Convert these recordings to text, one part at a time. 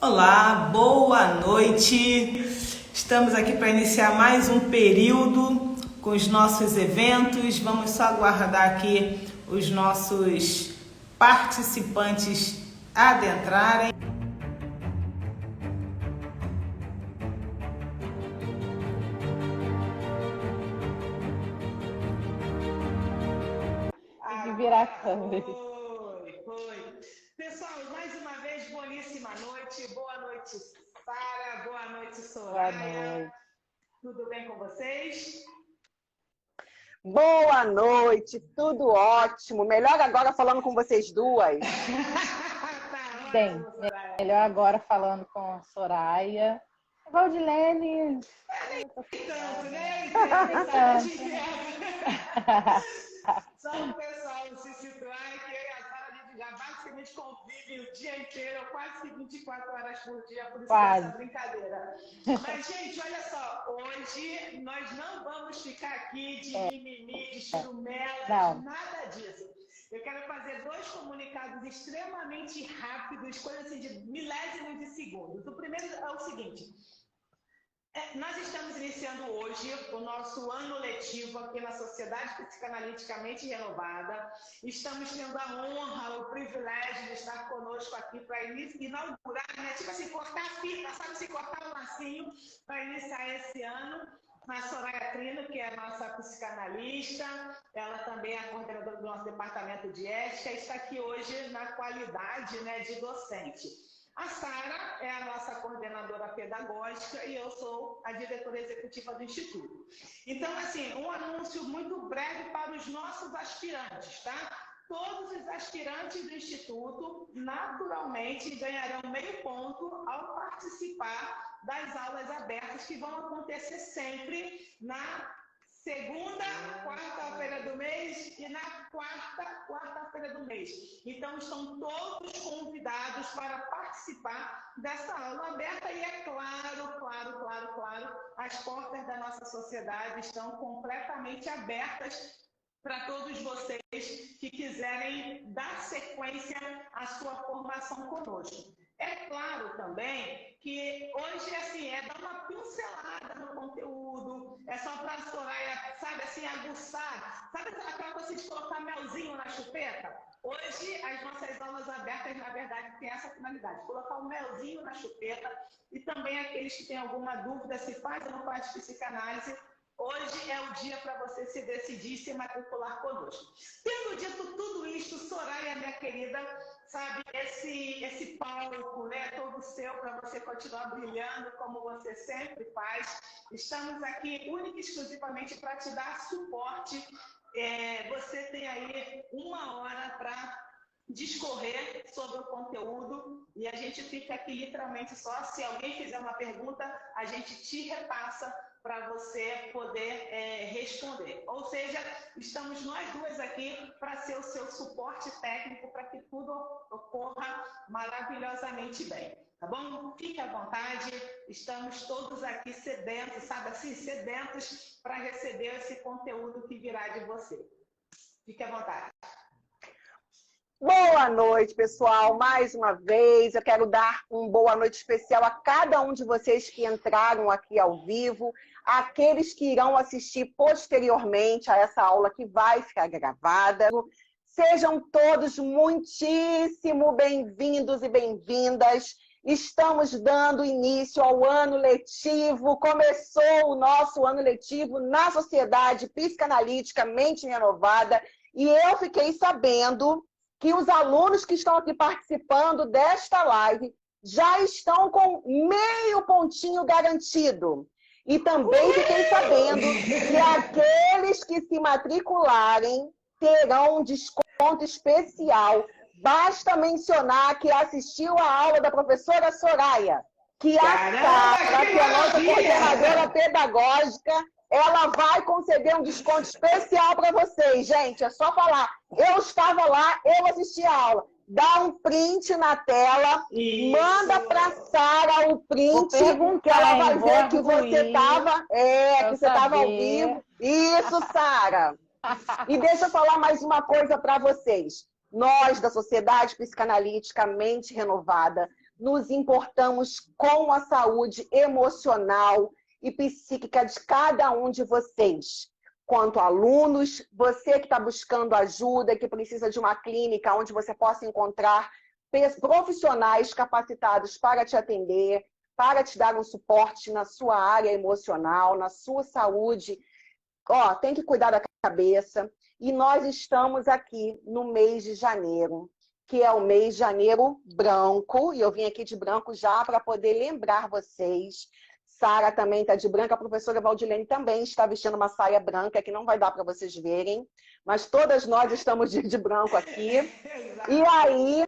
Olá, boa noite. Estamos aqui para iniciar mais um período com os nossos eventos. Vamos só aguardar aqui os nossos participantes adentrarem. Virar a câmera. Foi. Pessoal, mais uma vez, boníssima noite. Boa noite, Sara. Boa noite, Soraya. Boa noite. Tudo bem com vocês? Boa noite, tudo ótimo. Melhor agora falando com vocês duas. Bem, melhor agora falando com a Soraya. Valdilene. Tanto, né? Só o pessoal se situar que eu e a Sara, a gente já basicamente convive o dia inteiro, quase que 24 horas por dia, por isso essa brincadeira. Mas, gente, olha só, hoje nós não vamos ficar aqui de mimimi, de churumelas, nada disso. Eu quero fazer dois comunicados extremamente rápidos, coisa assim de milésimos de segundos. O primeiro é o seguinte. Nós estamos iniciando hoje o nosso ano letivo aqui na Sociedade Psicanaliticamente Renovada. Estamos tendo a honra, o privilégio de estar conosco aqui para inaugurar, né? Tipo assim, cortar a fita, sabe? Se cortar o lacinho para iniciar esse ano. A Soraya Trino, que é a nossa psicanalista, ela também é a coordenadora do nosso departamento de ética, está aqui hoje na qualidade, né, de docente. A Sara é a nossa coordenadora pedagógica e eu sou a diretora executiva do Instituto. Então, assim, um anúncio muito breve para os nossos aspirantes, tá? Todos os aspirantes do Instituto, naturalmente, ganharão meio ponto ao participar das aulas abertas que vão acontecer sempre na segunda quarta-feira do mês e na quarta-feira do mês. Então, estão todos convidados para participar dessa aula aberta e é claro, as portas da nossa sociedade estão completamente abertas para todos vocês que quiserem dar sequência à sua formação conosco. É claro também que hoje, assim, é dar uma pincelada no conteúdo, é só para a Soraya, sabe, assim, aguçar. Sabe aquela coisa de colocar melzinho na chupeta? Hoje, as nossas aulas abertas, na verdade, têm essa finalidade, colocar um melzinho na chupeta e também aqueles que têm alguma dúvida se faz ou não faz psicanálise. Hoje é o dia para você se decidir se matricular conosco. Tendo dito tudo isso, Soraya, minha querida, sabe, esse palco, né, todo seu, para você continuar brilhando como você sempre faz. Estamos aqui única e exclusivamente para te dar suporte. Você tem aí 1 hora para discorrer sobre o conteúdo e a gente fica aqui literalmente só. Se alguém fizer uma pergunta, a gente te repassa para você poder responder. Ou seja, estamos nós duas aqui para ser o seu suporte técnico para que tudo ocorra maravilhosamente bem. Tá bom? Fique à vontade, estamos todos aqui sedentos, sabe assim, sedentos para receber esse conteúdo que virá de você. Fique à vontade. Boa noite, pessoal. Mais uma vez, eu quero dar uma boa noite especial a cada um de vocês que entraram aqui ao vivo, aqueles que irão assistir posteriormente a essa aula que vai ficar gravada. Sejam todos muitíssimo bem-vindos e bem-vindas. Estamos dando início ao ano letivo. Começou o nosso ano letivo na Sociedade Psicanaliticamente Renovada e eu fiquei sabendo que os alunos que estão aqui participando desta live já estão com meio pontinho garantido. E também fiquei sabendo que aqueles que se matricularem terão um desconto especial. Basta mencionar que assistiu a aula da professora Soraya, que a Sara, que é a nossa coordenadora pedagógica, ela vai conceder um desconto especial para vocês, gente. É só falar. Eu estava lá, eu assisti a aula. Dá um print na tela, manda para a Sara o print, que ela vai ver que você estava que você estava ao vivo. Isso, Sara. E deixa eu falar mais uma coisa para vocês. Nós, da Sociedade Psicanalítica Mente Renovada, nos importamos com a saúde emocional e psíquica de cada um de vocês. Quanto alunos, você que está buscando ajuda, que precisa de uma clínica onde você possa encontrar profissionais capacitados para te atender, para te dar um suporte na sua área emocional, na sua saúde. Ó, tem que cuidar da cabeça. E nós estamos aqui no mês de janeiro, que é o mês de janeiro branco, e eu vim aqui de branco já para poder lembrar vocês. Sara também está de branco, a professora Valdilene também está vestindo uma saia branca, que não vai dar para vocês verem, mas todas nós estamos de branco aqui. E aí,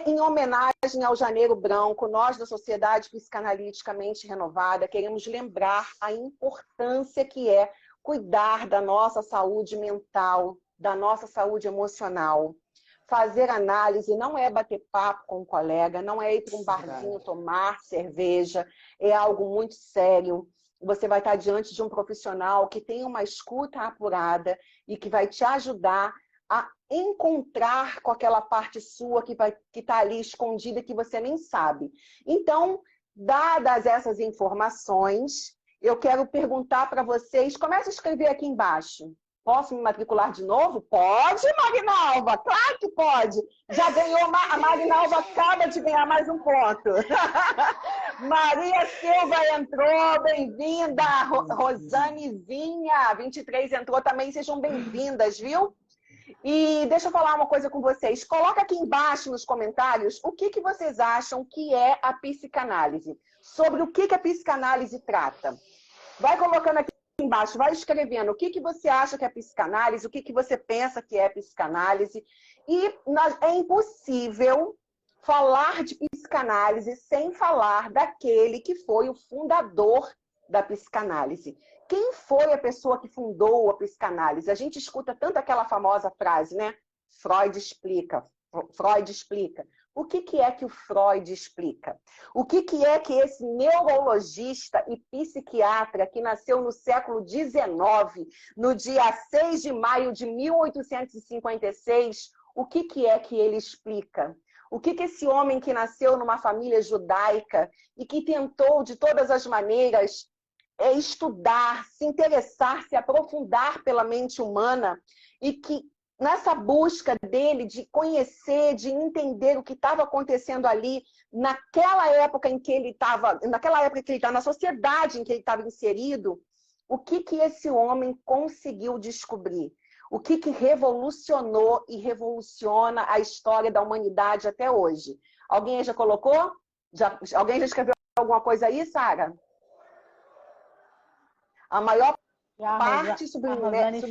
em homenagem ao Janeiro Branco, nós da Sociedade Psicanaliticamente Renovada queremos lembrar a importância que é cuidar da nossa saúde mental, da nossa saúde emocional. Fazer análise não é bater papo com um colega, não é ir para um barzinho tomar cerveja, é algo muito sério. Você vai estar diante de um profissional que tem uma escuta apurada e que vai te ajudar a encontrar com aquela parte sua que está ali escondida que você nem sabe. Então, dadas essas informações, eu quero perguntar para vocês, comece a escrever aqui embaixo. Posso me matricular de novo? Pode, Marinalva, claro que pode. Já ganhou, a Marinalva acaba de ganhar mais um ponto. Maria Silva entrou, bem-vinda. Rosanezinha, 23 entrou também, sejam bem-vindas, viu? E deixa eu falar uma coisa com vocês. Coloca aqui embaixo nos comentários o que vocês acham que é a psicanálise. Sobre o que a psicanálise trata. Vai colocando aqui embaixo, vai escrevendo o que você acha que é psicanálise, o que você pensa que é psicanálise. E é impossível falar de psicanálise sem falar daquele que foi o fundador da psicanálise. Quem foi a pessoa que fundou a psicanálise? A gente escuta tanto aquela famosa frase, né? Freud explica. Freud explica. O que é que o Freud explica? O que é que esse neurologista e psiquiatra que nasceu no século XIX, no dia 6 de maio de 1856, o que é que ele explica? O que esse homem que nasceu numa família judaica e que tentou de todas as maneiras estudar, se interessar, se aprofundar pela mente humana e que nessa busca dele de conhecer, de entender o que estava acontecendo ali, naquela época em que ele estava, na sociedade em que ele estava inserido, o que esse homem conseguiu descobrir? O que revolucionou e revoluciona a história da humanidade até hoje? Alguém já colocou? Alguém já escreveu alguma coisa aí, Sara? A maior parte submersa...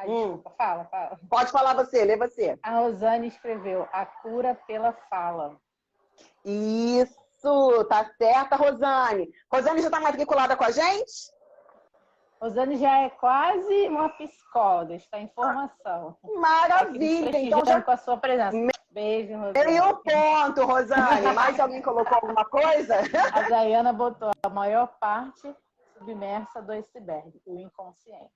Desculpa, fala. Pode falar você, lê você. A Rosane escreveu a cura pela fala. Isso, tá certa, Rosane. Rosane já está matriculada com a gente? Rosane já é quase uma psicóloga, está em formação. Maravilha! Então já com a sua presença. Beijo, Rosane. Meio ponto, Rosane. Mais alguém colocou alguma coisa? A Dayana botou a maior parte submersa do iceberg, o inconsciente.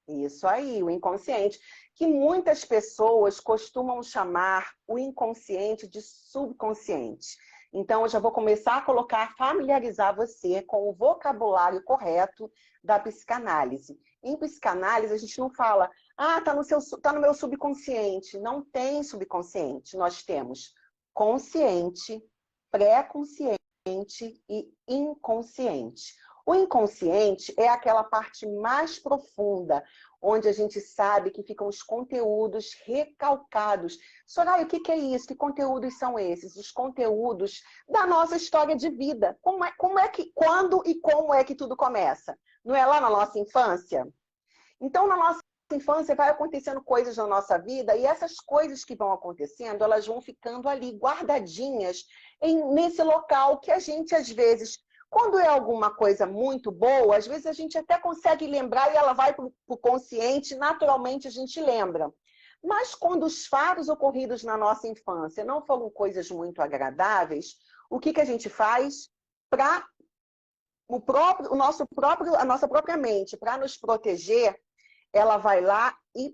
Isso aí, o inconsciente, que muitas pessoas costumam chamar o inconsciente de subconsciente. Então, eu já vou começar a familiarizar você com o vocabulário correto da psicanálise. Em psicanálise, a gente não fala, tá no meu subconsciente. Não tem subconsciente. Nós temos consciente, pré-consciente e inconsciente. O inconsciente é aquela parte mais profunda, onde a gente sabe que ficam os conteúdos recalcados. Soraya, o que é isso? Que conteúdos são esses? Os conteúdos da nossa história de vida. Quando e como é que tudo começa? Não é lá na nossa infância? Então, na nossa infância vai acontecendo coisas na nossa vida e essas coisas que vão acontecendo, elas vão ficando ali guardadinhas nesse local que a gente, às vezes... Quando é alguma coisa muito boa, às vezes a gente até consegue lembrar e ela vai para o consciente, naturalmente a gente lembra. Mas quando os fatos ocorridos na nossa infância não foram coisas muito agradáveis, o que a gente faz para a nossa própria mente, para nos proteger, ela vai lá e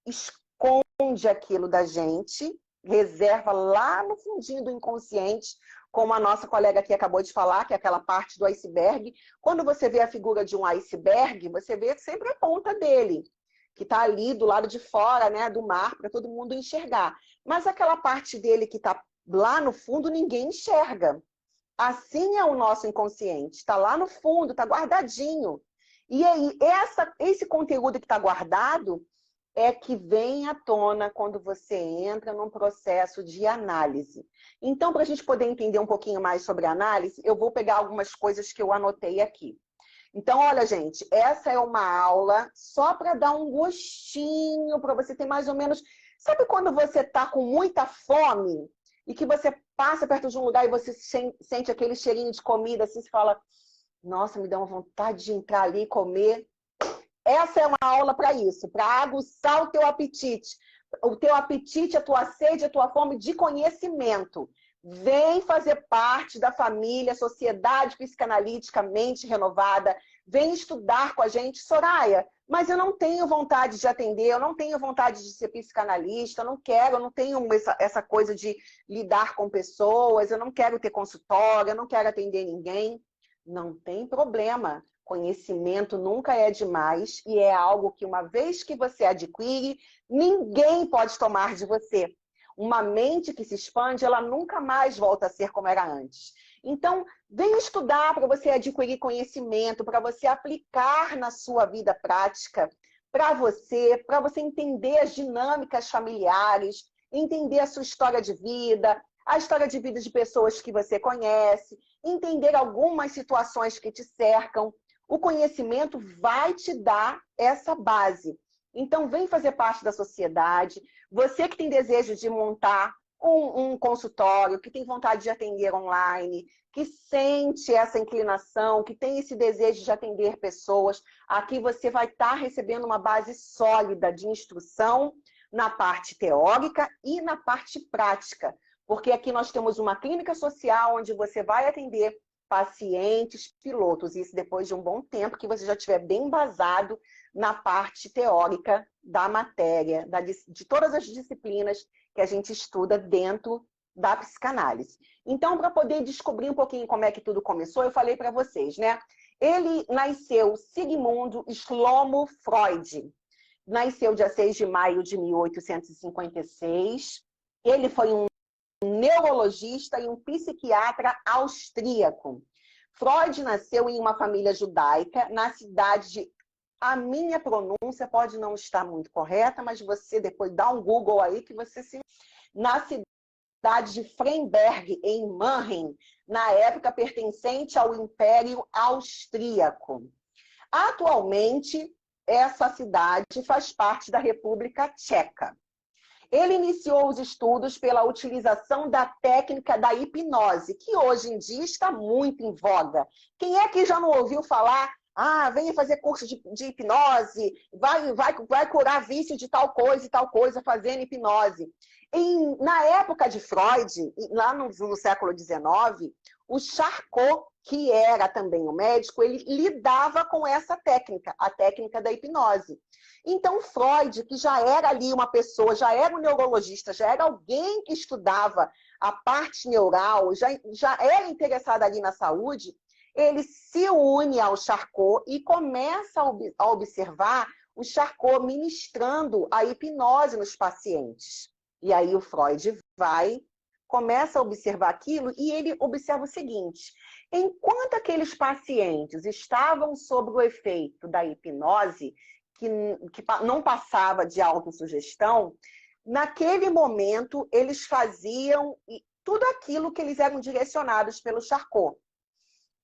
esconde aquilo da gente reserva lá no fundinho do inconsciente, como a nossa colega aqui acabou de falar, que é aquela parte do iceberg. Quando você vê a figura de um iceberg, você vê sempre a ponta dele, que está ali do lado de fora, né, do mar, para todo mundo enxergar. Mas aquela parte dele que está lá no fundo, ninguém enxerga. Assim é o nosso inconsciente, está lá no fundo, está guardadinho. E aí, esse conteúdo que está guardado é que vem à tona quando você entra num processo de análise. Então, para a gente poder entender um pouquinho mais sobre análise, eu vou pegar algumas coisas que eu anotei aqui. Então, olha, gente, essa é uma aula só para dar um gostinho, para você ter mais ou menos... Sabe quando você está com muita fome e que você passa perto de um lugar e você sente aquele cheirinho de comida, assim, você fala, nossa, me dá uma vontade de entrar ali e comer. Essa é uma aula para isso, para aguçar o teu apetite. O teu apetite, a tua sede, a tua fome de conhecimento. Vem fazer parte da família Sociedade Psicanalítica Mente Renovada. Vem estudar com a gente. Soraya, mas eu não tenho vontade de atender, eu não tenho vontade de ser psicanalista, eu não quero, eu não tenho essa coisa de lidar com pessoas, eu não quero ter consultório, eu não quero atender ninguém. Não tem problema. Conhecimento nunca é demais e é algo que, uma vez que você adquire, ninguém pode tomar de você. Uma mente que se expande, ela nunca mais volta a ser como era antes. Então, vem estudar para você adquirir conhecimento, para você aplicar na sua vida prática, para você entender as dinâmicas familiares, entender a sua história de vida, a história de vida de pessoas que você conhece, entender algumas situações que te cercam. O conhecimento vai te dar essa base. Então, vem fazer parte da sociedade. Você que tem desejo de montar um consultório, que tem vontade de atender online, que sente essa inclinação, que tem esse desejo de atender pessoas, aqui você vai estar recebendo uma base sólida de instrução na parte teórica e na parte prática. Porque aqui nós temos uma clínica social onde você vai atender pacientes, pilotos, isso depois de um bom tempo que você já estiver bem embasado na parte teórica da matéria, de todas as disciplinas que a gente estuda dentro da psicanálise. Então, para poder descobrir um pouquinho como é que tudo começou, eu falei para vocês, né? Ele nasceu, Sigmund Shlomo Freud, nasceu dia 6 de maio de 1856, ele foi um neurologista e um psiquiatra austríaco. Freud nasceu em uma família judaica na cidade de... A minha pronúncia pode não estar muito correta, mas você depois dá um Google aí que você se... Na cidade de Freiberg, em Mannheim, na época pertencente ao Império Austríaco. Atualmente, essa cidade faz parte da República Tcheca. Ele iniciou os estudos pela utilização da técnica da hipnose, que hoje em dia está muito em voga. Quem é que já não ouviu falar, venha fazer curso de hipnose, vai curar vício de tal coisa e tal coisa fazendo hipnose. Na época de Freud, lá no século XIX, o Charcot, que era também um médico, ele lidava com essa técnica, a técnica da hipnose. Então, Freud, que já era ali uma pessoa, já era um neurologista, já era alguém que estudava a parte neural, já era interessado ali na saúde, ele se une ao Charcot e começa a observar o Charcot ministrando a hipnose nos pacientes. E aí o Freud começa a observar aquilo e ele observa o seguinte: enquanto aqueles pacientes estavam sob o efeito da hipnose, que não passava de autossugestão, naquele momento eles faziam tudo aquilo que eles eram direcionados pelo Charcot.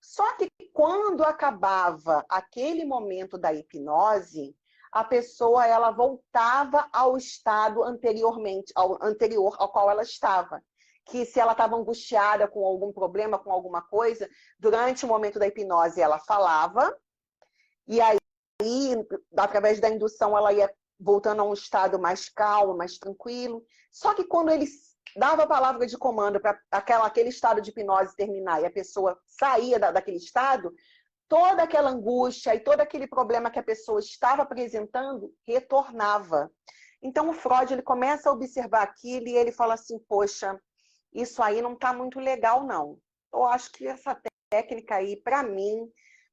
Só que quando acabava aquele momento da hipnose, a pessoa ela voltava ao estado anterior ao qual ela estava. Que se ela estava angustiada com algum problema, com alguma coisa, durante o momento da hipnose ela falava, e aí, através da indução, ela ia voltando a um estado mais calmo, mais tranquilo. Só que quando ele dava a palavra de comando para aquele estado de hipnose terminar e a pessoa saía daquele estado, toda aquela angústia e todo aquele problema que a pessoa estava apresentando retornava. Então o Freud ele começa a observar aquilo e ele fala assim, poxa, isso aí não está muito legal não. Eu acho que essa técnica aí, para mim,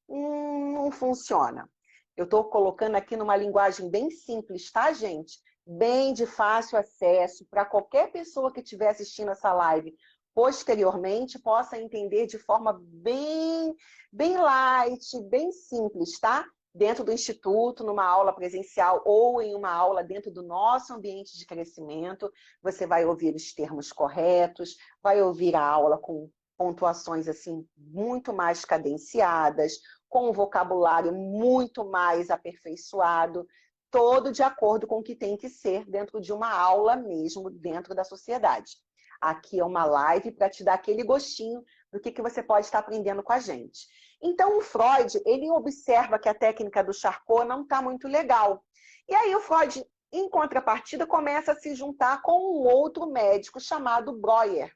não funciona. Eu estou colocando aqui numa linguagem bem simples, tá, gente? Bem de fácil acesso, para qualquer pessoa que estiver assistindo essa live posteriormente possa entender de forma bem light, bem simples, tá? Dentro do Instituto, numa aula presencial ou em uma aula dentro do nosso ambiente de crescimento, você vai ouvir os termos corretos, vai ouvir a aula com pontuações assim muito mais cadenciadas, com um vocabulário muito mais aperfeiçoado, todo de acordo com o que tem que ser dentro de uma aula mesmo, dentro da sociedade. Aqui é uma live para te dar aquele gostinho do que você pode estar aprendendo com a gente. Então, o Freud, ele observa que a técnica do Charcot não está muito legal. E aí o Freud, em contrapartida, começa a se juntar com um outro médico chamado Breuer.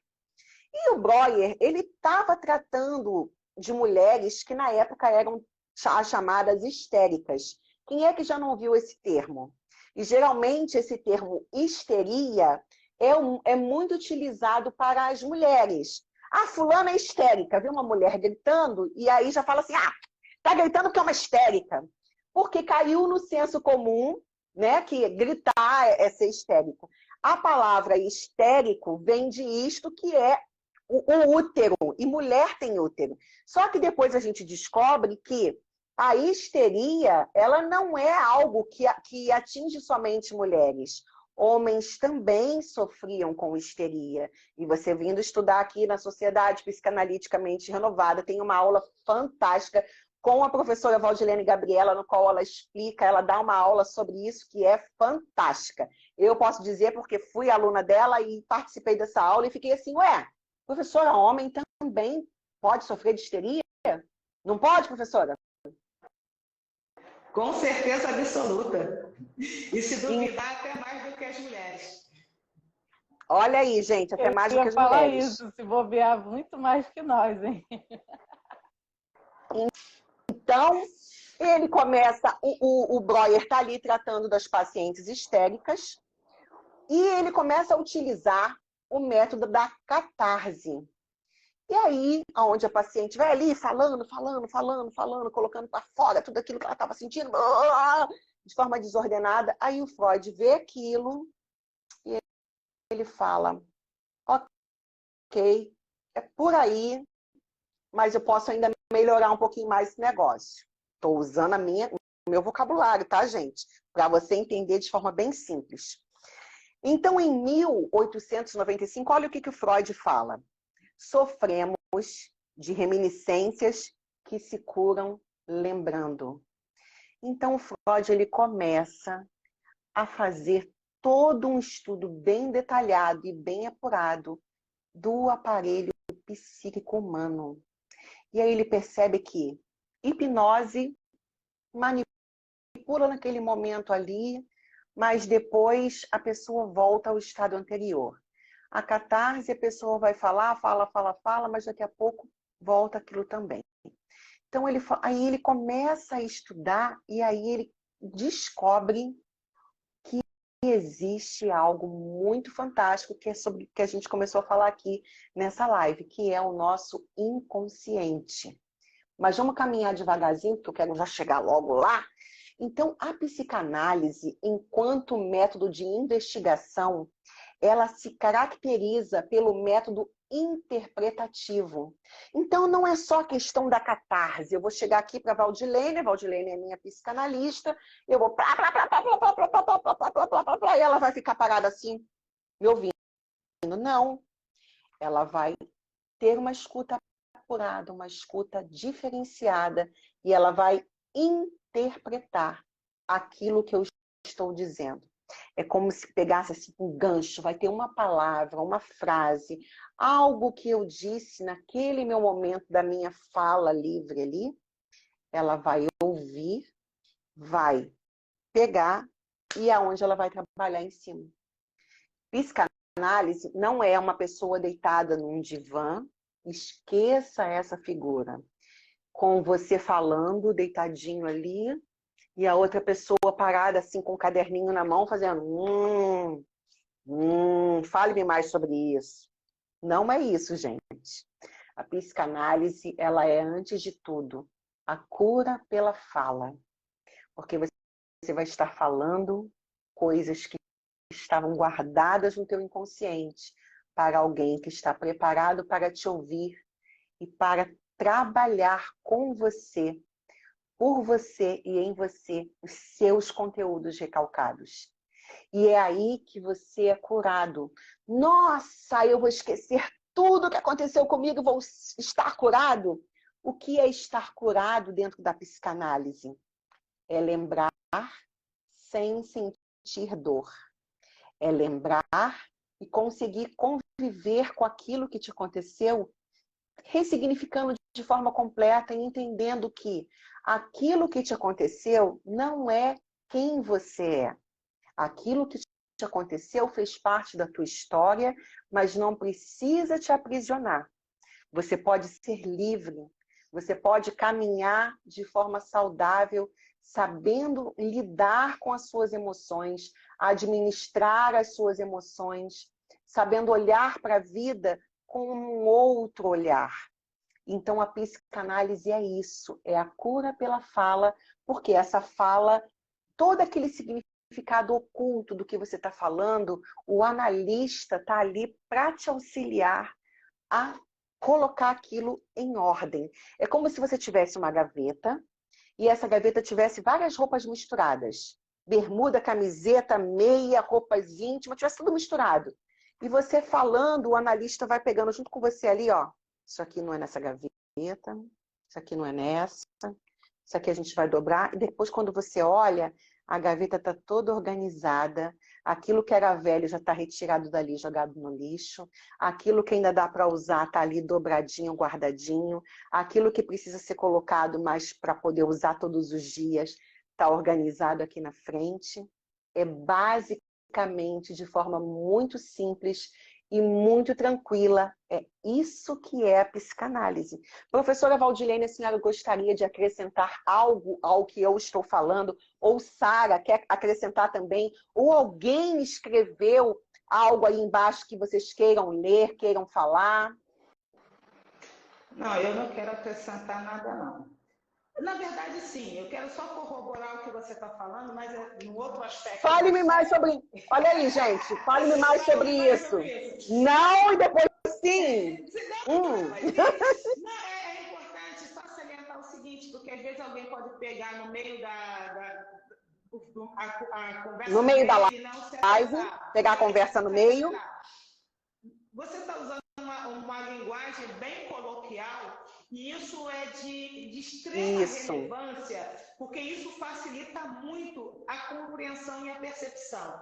E o Breuer, ele estava tratando de mulheres que na época eram chamadas histéricas. Quem é que já não viu esse termo? E geralmente esse termo histeria é muito utilizado para as mulheres. Ah, fulana é histérica. Vê uma mulher gritando e aí já fala assim, ah, tá gritando porque é uma histérica. Porque caiu no senso comum, né, que gritar é ser histérico. A palavra histérico vem de isto que é o útero, e mulher tem útero. Só que depois a gente descobre que a histeria, ela não é algo que atinge somente mulheres. Homens também sofriam com histeria. E você vindo estudar aqui na Sociedade Psicanaliticamente Renovada, tem uma aula fantástica com a professora Valdilene Gabriela, no qual ela explica, ela dá uma aula sobre isso que é fantástica. Eu posso dizer porque fui aluna dela e participei dessa aula e fiquei assim, ué, professora, homem também pode sofrer de histeria? Não pode, professora? Com certeza absoluta. E se duvidar, até mais do que as mulheres. Olha aí, gente, até mais do que as mulheres. Eu ia falar isso, se bobear muito mais que nós, hein? Então, ele começa, o Breuer está ali tratando das pacientes histéricas, e ele começa a utilizar o método da catarse. E aí, onde a paciente vai ali falando, colocando para fora tudo aquilo que ela estava sentindo, de forma desordenada, aí o Freud vê aquilo e ele fala, ok, é por aí, mas eu posso ainda melhorar um pouquinho mais esse negócio. Estou usando o meu vocabulário, tá, gente? Para você entender de forma bem simples. Então, em 1895, olha o que o Freud fala. Sofremos de reminiscências que se curam lembrando. Então, o Freud ele começa a fazer todo um estudo bem detalhado e bem apurado do aparelho psíquico humano. E aí ele percebe que hipnose manipula naquele momento ali, mas depois a pessoa volta ao estado anterior. A catarse, a pessoa vai falar, fala, mas daqui a pouco volta aquilo também. Então, aí ele começa a estudar e aí ele descobre que existe algo muito fantástico, que é sobre o que a gente começou a falar aqui nessa live, que é o nosso inconsciente. Mas vamos caminhar devagarzinho, porque eu quero já chegar logo lá. Então, a psicanálise, enquanto método de investigação, ela se caracteriza pelo método interpretativo. Então, não é só questão da catarse. Eu vou chegar aqui para a Valdilene é minha psicanalista, eu vou e ela vai ficar parada assim, me ouvindo. Não, ela vai ter uma escuta apurada, uma escuta diferenciada, e ela vai interpretar aquilo que eu estou dizendo. É como se pegasse assim, um gancho, vai ter uma palavra, uma frase, algo que eu disse naquele meu momento da minha fala livre ali, ela vai ouvir, vai pegar e aonde ela vai trabalhar em cima. Psicanálise não é uma pessoa deitada num divã, esqueça essa figura. Com você falando, deitadinho ali, E a outra pessoa parada assim com o caderninho na mão fazendo fale-me mais sobre isso. Não é isso, gente. A psicanálise, ela é, antes de tudo, a cura pela fala. Porque você vai estar falando coisas que estavam guardadas no teu inconsciente para alguém que está preparado para te ouvir e para trabalhar com você, por você e em você, os seus conteúdos recalcados. E é aí que você é curado. Nossa, eu vou esquecer tudo que aconteceu comigo e vou estar curado? O que é estar curado dentro da psicanálise? É lembrar sem sentir dor. É lembrar e conseguir conviver com aquilo que te aconteceu, ressignificando de forma completa e entendendo que aquilo que te aconteceu não é quem você é. Aquilo que te aconteceu fez parte da tua história, mas não precisa te aprisionar. Você pode ser livre, você pode caminhar de forma saudável, sabendo lidar com as suas emoções, administrar as suas emoções, sabendo olhar para a vida com um outro olhar. Então, a psicanálise é isso, é a cura pela fala, porque essa fala, todo aquele significado oculto do que você está falando, o analista está ali para te auxiliar a colocar aquilo em ordem. É como se você tivesse uma gaveta e essa gaveta tivesse várias roupas misturadas. Bermuda, camiseta, meia, roupas íntimas, tivesse tudo misturado. E você falando, o analista vai pegando junto com você ali, ó. Isso aqui não é nessa gaveta, isso aqui não é nessa, isso aqui a gente vai dobrar. E depois, quando você olha, a gaveta está toda organizada, aquilo que era velho já está retirado dali, jogado no lixo, aquilo que ainda dá para usar está ali dobradinho, guardadinho, aquilo que precisa ser colocado mais para poder usar todos os dias está organizado aqui na frente. É basicamente, de forma muito simples e muito tranquila, é isso que é a psicanálise. Professora Valdilene, a senhora gostaria de acrescentar algo ao que eu estou falando? Ou Sara quer acrescentar também? Ou alguém escreveu algo aí embaixo que vocês queiram ler, queiram falar? Não, eu não quero acrescentar nada, não. Na verdade, sim, eu quero só corroborar o que você está falando, mas no outro aspecto. Fale-me mais sobre. Olha aí, gente, fale-me mais sobre isso. Não, e depois sim. Não, é importante só salientar o seguinte, porque às vezes alguém pode pegar no meio a conversa. No meio da live, pegar a conversa no meio. Você está usando uma linguagem bem coloquial, e isso é de extrema relevância, porque isso facilita muito a compreensão e a percepção.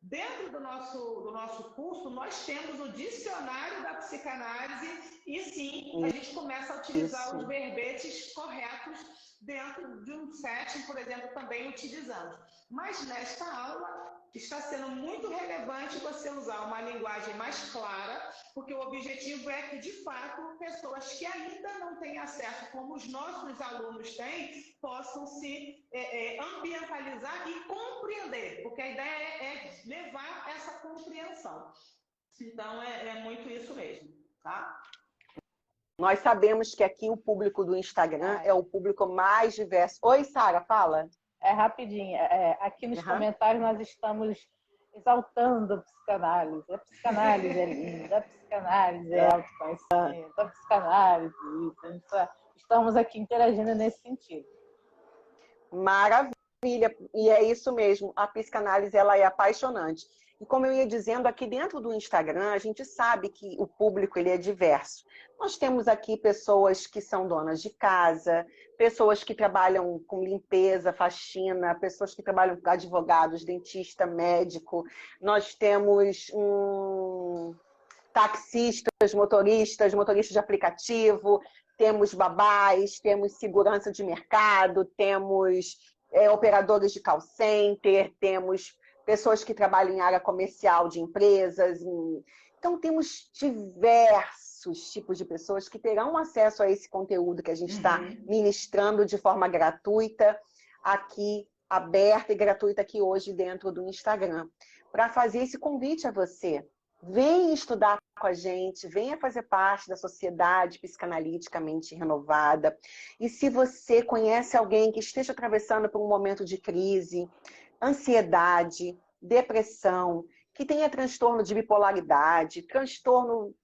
Dentro do nosso curso, nós temos o dicionário da psicanálise e sim, a gente começa a utilizar os verbetes corretos dentro de um setting, por exemplo, também utilizamos. Mas nesta aula está sendo muito relevante você usar uma linguagem mais clara, porque o objetivo é que, de fato, pessoas que ainda não têm acesso, como os nossos alunos têm, possam se ambientalizar e compreender, porque a ideia é levar essa compreensão. Então, é muito isso mesmo, tá? Nós sabemos que aqui o público do Instagram é o público mais diverso. Oi, Sara, fala. É rapidinho. Aqui nos comentários nós estamos exaltando a psicanálise. A psicanálise é linda, a psicanálise é autoconhecimento, a psicanálise isso. Estamos aqui interagindo nesse sentido. Maravilha. E é isso mesmo. A psicanálise ela é apaixonante. E como eu ia dizendo, aqui dentro do Instagram, a gente sabe que o público ele é diverso. Nós temos aqui pessoas que são donas de casa, pessoas que trabalham com limpeza, faxina, pessoas que trabalham com advogados, dentista, médico. Nós temos taxistas, motoristas de aplicativo, temos babás, temos segurança de mercado, temos operadores de call center, temos pessoas que trabalham em área comercial de empresas. Então, temos diversos tipos de pessoas que terão acesso a esse conteúdo que a gente está ministrando de forma gratuita aqui aberta e gratuita aqui hoje dentro do Instagram, para fazer esse convite a você. Venha estudar com a gente, venha fazer parte da sociedade psicanaliticamente renovada. E se você conhece alguém que esteja atravessando por um momento de crise, ansiedade, depressão, que tenha transtorno de bipolaridade, transtorno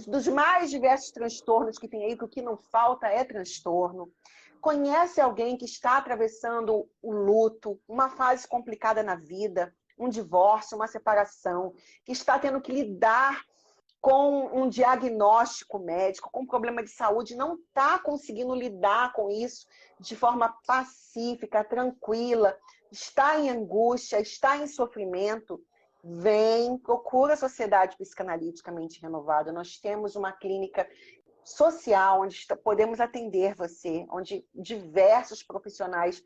dos mais diversos transtornos que tem aí, que o que não falta é transtorno. Conhece alguém que está atravessando o luto, uma fase complicada na vida, um divórcio, uma separação, que está tendo que lidar com um diagnóstico médico, com um problema de saúde, não está conseguindo lidar com isso de forma pacífica, tranquila, está em angústia, está em sofrimento, vem, procura a Sociedade Psicanaliticamente Renovada. Nós temos uma clínica social onde podemos atender você, onde diversos profissionais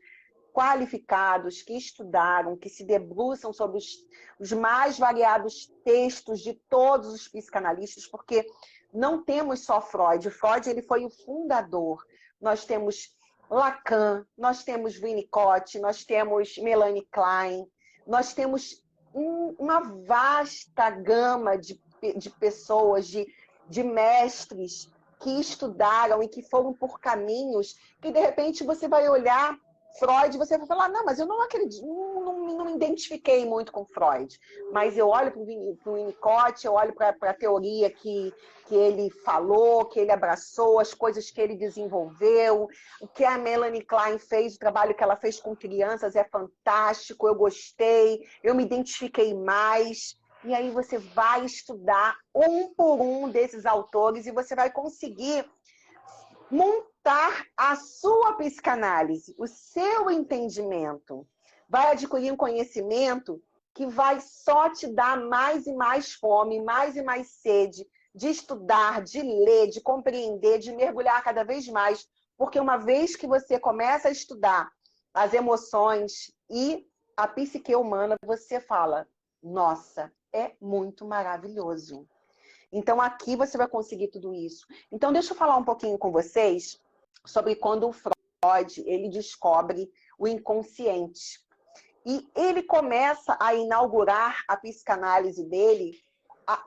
qualificados, que estudaram, que se debruçam sobre os mais variados textos de todos os psicanalistas, porque não temos só Freud. Freud ele foi o fundador. Nós temos Lacan, nós temos Winnicott, nós temos Melanie Klein, nós temos uma vasta gama de pessoas, de mestres que estudaram e que foram por caminhos que, de repente, você vai olhar Freud, você vai falar, não, mas eu não acredito, não me identifiquei muito com Freud. Mas eu olho para o Winnicott, eu olho para a teoria que ele falou, que ele abraçou, as coisas que ele desenvolveu, o que a Melanie Klein fez, o trabalho que ela fez com crianças é fantástico, eu gostei, eu me identifiquei mais. E aí você vai estudar um por um desses autores e você vai conseguir montar a sua psicanálise, o seu entendimento. Vai adquirir um conhecimento que vai só te dar mais e mais fome, mais e mais sede de estudar, de ler, de compreender, de mergulhar cada vez mais. Porque uma vez que você começa a estudar as emoções e a psique humana, você fala, nossa, é muito maravilhoso. Então, aqui você vai conseguir tudo isso. Então, deixa eu falar um pouquinho com vocês sobre quando o Freud ele descobre o inconsciente. E ele começa a inaugurar a psicanálise dele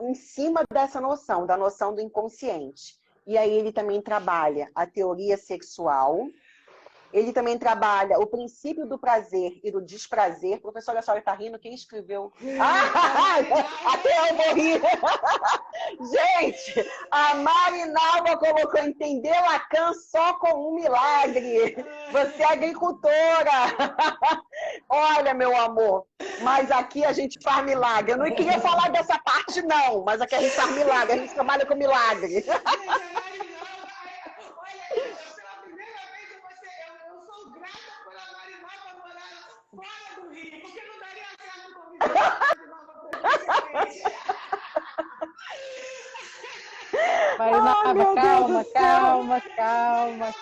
em cima dessa noção, da noção do inconsciente. E aí ele também trabalha a teoria sexual, ele também trabalha o princípio do prazer e do desprazer. Professora, a senhora está rindo? Quem escreveu? Até eu morri! Gente, a Marinalva colocou entender Lacan só com um milagre. Você é agricultora. Olha, meu amor, mas aqui a gente faz milagre. Eu não queria falar dessa parte, não, mas aqui a gente faz milagre, a gente trabalha com milagre. Fora do Rio, porque não daria certo convidar de nova Marinalva, calma.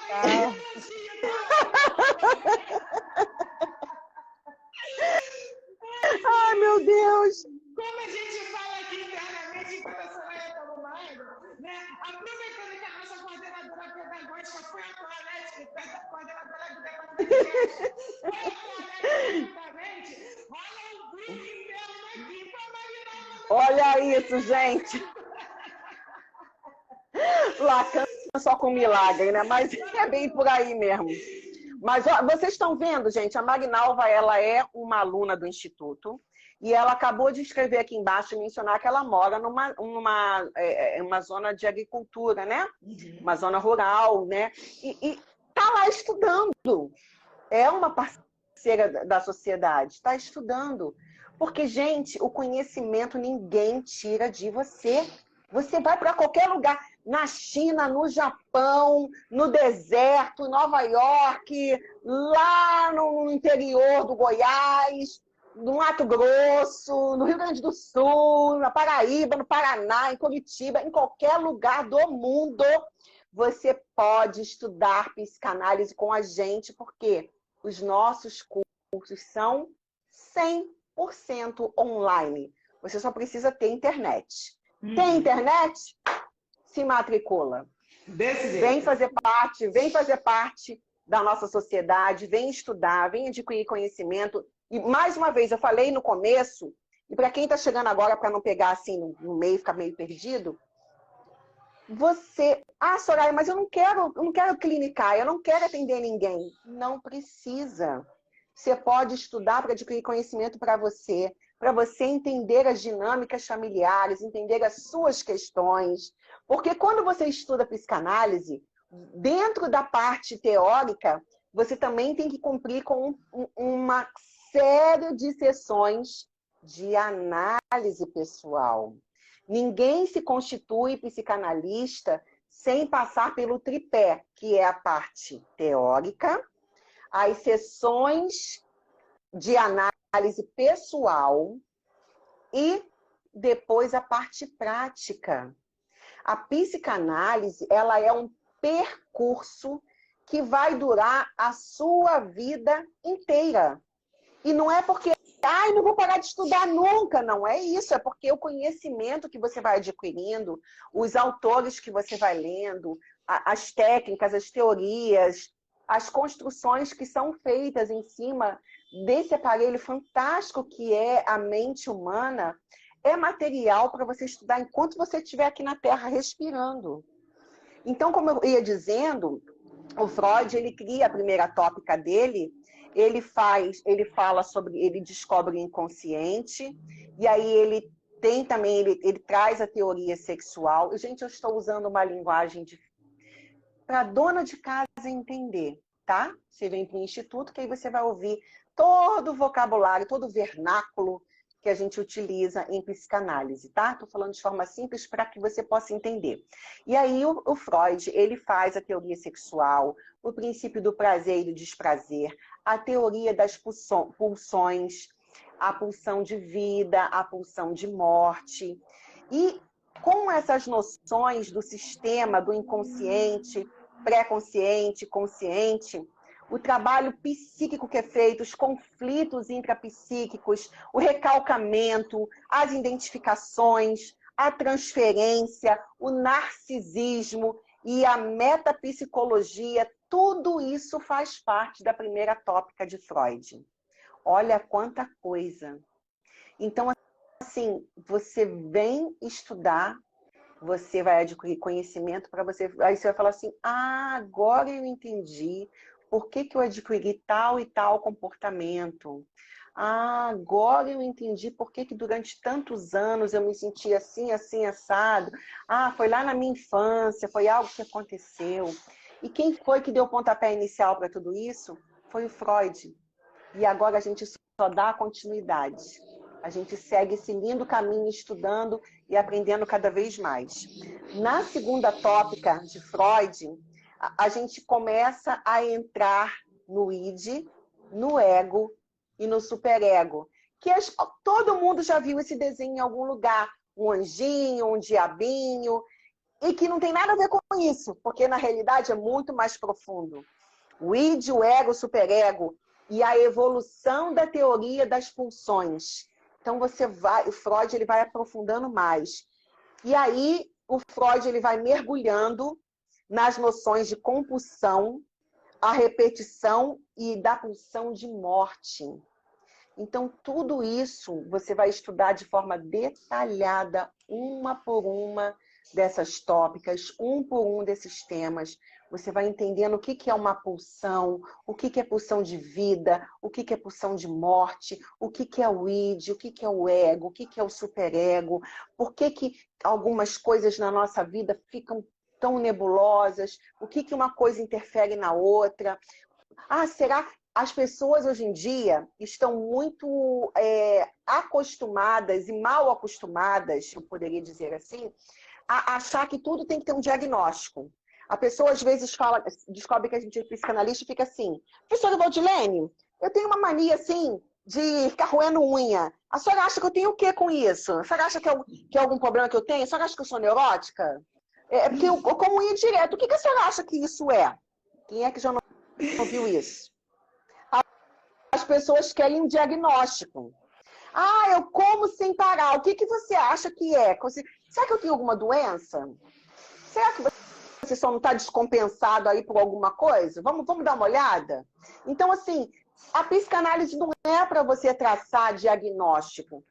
Ai, meu Deus! Como a gente fala aqui internamente, enquanto a Soraya está no Maio, né? Aproveitando que a nossa coordenadora pedagógica foi a Toalete, coordenadora do departamento, foi a Toalete diretamente, rola um grupo interno aqui com a Marinalva. Olha isso, gente! Lacan só com milagre, né? Mas é bem por aí mesmo. Mas ó, vocês estão vendo, gente, a Marinalva, ela é uma aluna do Instituto e ela acabou de escrever aqui embaixo e mencionar que ela mora numa zona de agricultura, né? Uma zona rural, né? E tá lá estudando. É uma parceira da sociedade, está estudando. Porque, gente, o conhecimento ninguém tira de você. Você vai para qualquer lugar, na China, no Japão, no deserto, em Nova York, lá no interior do Goiás, no Mato Grosso, no Rio Grande do Sul, na Paraíba, no Paraná, em Curitiba, em qualquer lugar do mundo, você pode estudar psicanálise com a gente, porque os nossos cursos são 100% online. Você só precisa ter internet. Tem internet? Se matricula. Desse jeito. Vem fazer parte da nossa sociedade, vem estudar, vem adquirir conhecimento. E, mais uma vez, eu falei no começo, e para quem está chegando agora, para não pegar assim no meio, ficar meio perdido, Soraya, mas eu não quero clinicar, eu não quero atender ninguém. Não precisa. Você pode estudar para adquirir conhecimento para você entender as dinâmicas familiares, entender as suas questões. Porque quando você estuda psicanálise, dentro da parte teórica, você também tem que cumprir com uma série de sessões de análise pessoal. Ninguém se constitui psicanalista sem passar pelo tripé, que é a parte teórica, as sessões de análise pessoal e depois a parte prática. A psicanálise, ela é um percurso que vai durar a sua vida inteira. E não é porque, não vou parar de estudar nunca. Não é isso, é porque o conhecimento que você vai adquirindo, os autores que você vai lendo, as técnicas, as teorias, as construções que são feitas em cima desse aparelho fantástico que é a mente humana, é material para você estudar enquanto você estiver aqui na Terra respirando. Então, como eu ia dizendo, o Freud, ele cria a primeira tópica dele, ele descobre o inconsciente, e aí ele tem também, ele traz a teoria sexual. E, gente, eu estou usando uma linguagem para a dona de casa entender, tá? Você vem para o instituto, que aí você vai ouvir todo o vocabulário, todo o vernáculo que a gente utiliza em psicanálise, tá? Estou falando de forma simples para que você possa entender. E aí o Freud, ele faz a teoria sexual, o princípio do prazer e do desprazer, a teoria das pulsões, a pulsão de vida, a pulsão de morte. E com essas noções do sistema, do inconsciente, pré-consciente, consciente, o trabalho psíquico que é feito, os conflitos intrapsíquicos, o recalcamento, as identificações, a transferência, o narcisismo e a metapsicologia, tudo isso faz parte da primeira tópica de Freud. Olha quanta coisa. Então, assim, você vem estudar, você vai adquirir conhecimento para você... Aí você vai falar assim, agora eu entendi por que eu adquiri tal e tal comportamento. Agora eu entendi por que durante tantos anos eu me sentia assim, assim, assado. Foi lá na minha infância, foi algo que aconteceu. E quem foi que deu o pontapé inicial para tudo isso? Foi o Freud. E agora a gente só dá continuidade. A gente segue esse lindo caminho estudando e aprendendo cada vez mais. Na segunda tópica de Freud, a gente começa a entrar no id, no ego e no superego. Todo mundo já viu esse desenho em algum lugar. Um anjinho, um diabinho, e que não tem nada a ver com isso, porque na realidade é muito mais profundo. O id, o ego, o superego e a evolução da teoria das pulsões. Então o Freud ele vai aprofundando mais. E aí o Freud ele vai mergulhando nas noções de compulsão, a repetição e da pulsão de morte. Então, tudo isso você vai estudar de forma detalhada, uma por uma dessas tópicas, um por um desses temas. Você vai entendendo o que é uma pulsão, o que é pulsão de vida, o que é pulsão de morte, o que é o id, o que é o ego, o que é o superego, por que algumas coisas na nossa vida ficam tão nebulosas, o que uma coisa interfere na outra. Será que as pessoas hoje em dia estão muito acostumadas e mal acostumadas, eu poderia dizer assim, a achar que tudo tem que ter um diagnóstico. A pessoa às vezes descobre que a gente é psicanalista e fica assim, professora Valdilene, eu tenho uma mania assim de ficar roendo unha. A senhora acha que eu tenho o que com isso? A senhora acha que é algum problema que eu tenho? A senhora acha que eu sou neurótica? Porque eu como ia direto. O que a senhora acha que isso é? Quem é que já não ouviu isso? As pessoas querem um diagnóstico. Eu como sem parar. O que você acha que é? Será que eu tenho alguma doença? Será que você você só não está descompensado aí por alguma coisa? Vamos dar uma olhada? Então, assim, a psicanálise não é para você traçar diagnóstico.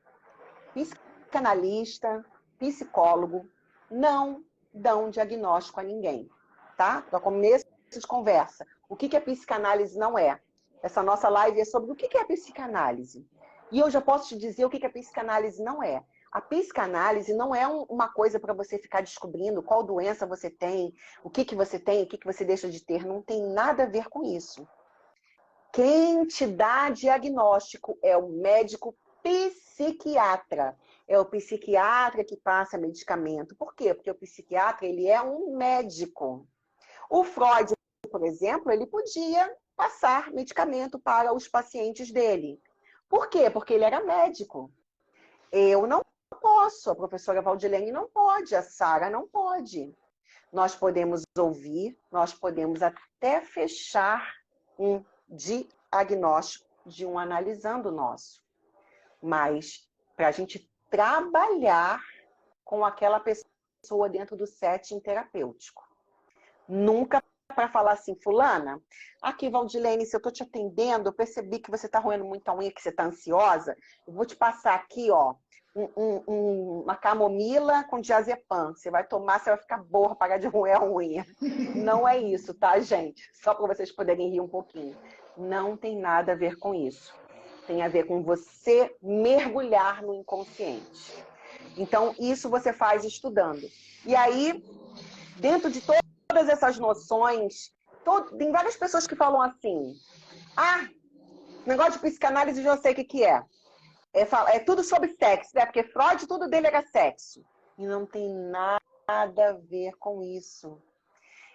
Psicanalista, psicólogo não dão diagnóstico a ninguém, tá? Para começo de conversa. O que a psicanálise não é? Essa nossa live é sobre o que é a psicanálise. E eu já posso te dizer o que a psicanálise não é. A psicanálise não é uma coisa para você ficar descobrindo qual doença você tem, o que você tem, o que você deixa de ter. Não tem nada a ver com isso. Quem te dá diagnóstico é o médico psiquiatra. É o psiquiatra que passa medicamento. Por quê? Porque o psiquiatra, ele é um médico. O Freud, por exemplo, ele podia passar medicamento para os pacientes dele. Por quê? Porque ele era médico. Eu não posso, a professora Valdilene não pode, a Sara não pode. Nós podemos ouvir, nós podemos até fechar um diagnóstico de um analisando nosso. Mas para a gente trabalhar com aquela pessoa dentro do setting terapêutico. Nunca para falar assim, fulana, aqui, Valdilene, se eu estou te atendendo, eu percebi que você está roendo muita unha, que você está ansiosa, eu vou te passar aqui, ó, uma camomila com diazepam. Você vai tomar, você vai ficar boa, parar de roer a unha. Não é isso, tá, gente? Só para vocês poderem rir um pouquinho. Não tem nada a ver com isso. Tem a ver com você mergulhar no inconsciente. Então, isso você faz estudando. E aí, dentro de todas essas noções, tem várias pessoas que falam assim, negócio de psicanálise, eu já sei o que é. É tudo sobre sexo, né? Porque Freud, tudo dele era sexo. E não tem nada a ver com isso.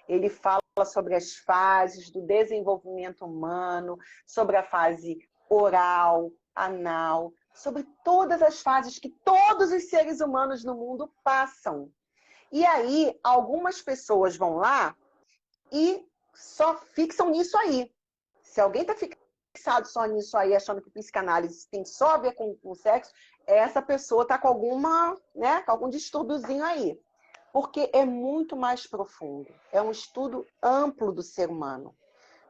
Ele fala sobre as fases do desenvolvimento humano, sobre a fase oral, anal, sobre todas as fases que todos os seres humanos no mundo passam. E aí, algumas pessoas vão lá e só fixam nisso aí. Se alguém está fixado só nisso aí, achando que psicanálise tem só a ver com o sexo, essa pessoa está com algum distúrbiozinho aí. Porque é muito mais profundo. É um estudo amplo do ser humano,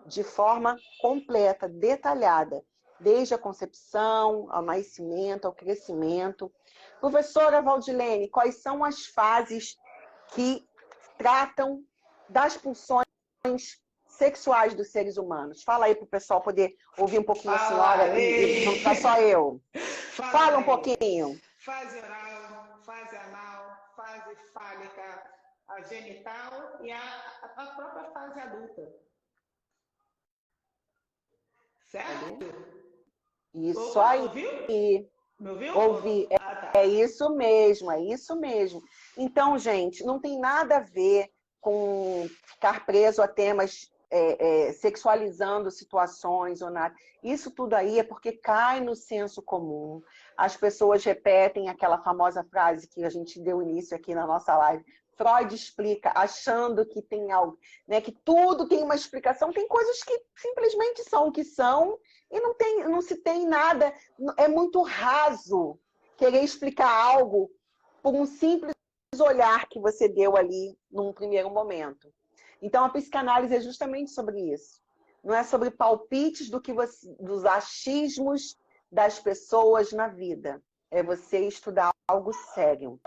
de forma completa, detalhada, desde a concepção, ao nascimento, ao crescimento. Professora Valdilene, quais são as fases que tratam das pulsões sexuais dos seres humanos? Fala aí para o pessoal poder ouvir um pouquinho a senhora e não ficar só eu. Fala um pouquinho. Fase oral, fase anal, fase fálica, a genital e a própria fase adulta. Certo? Isso aí. Ouviu? Me ouviu? Ouvi. Tá. É isso mesmo, é isso mesmo. Então, gente, não tem nada a ver com ficar preso a temas sexualizando situações ou nada. Isso tudo aí é porque cai no senso comum. As pessoas repetem aquela famosa frase que a gente deu início aqui na nossa live. Freud explica, achando que tem algo, né, que tudo tem uma explicação. Tem coisas que simplesmente são o que são e não se tem nada. É muito raso querer explicar algo por um simples olhar que você deu ali num primeiro momento. Então, a psicanálise é justamente sobre isso. Não é sobre palpites dos achismos das pessoas na vida. É você estudar algo sério.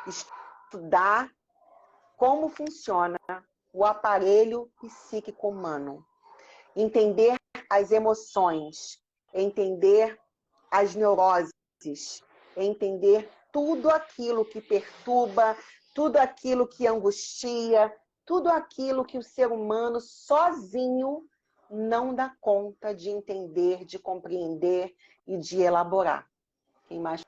Estudar como funciona o aparelho psíquico humano. Entender as emoções, entender as neuroses, entender tudo aquilo que perturba, tudo aquilo que angustia, tudo aquilo que o ser humano sozinho não dá conta de entender, de compreender e de elaborar. Quem mais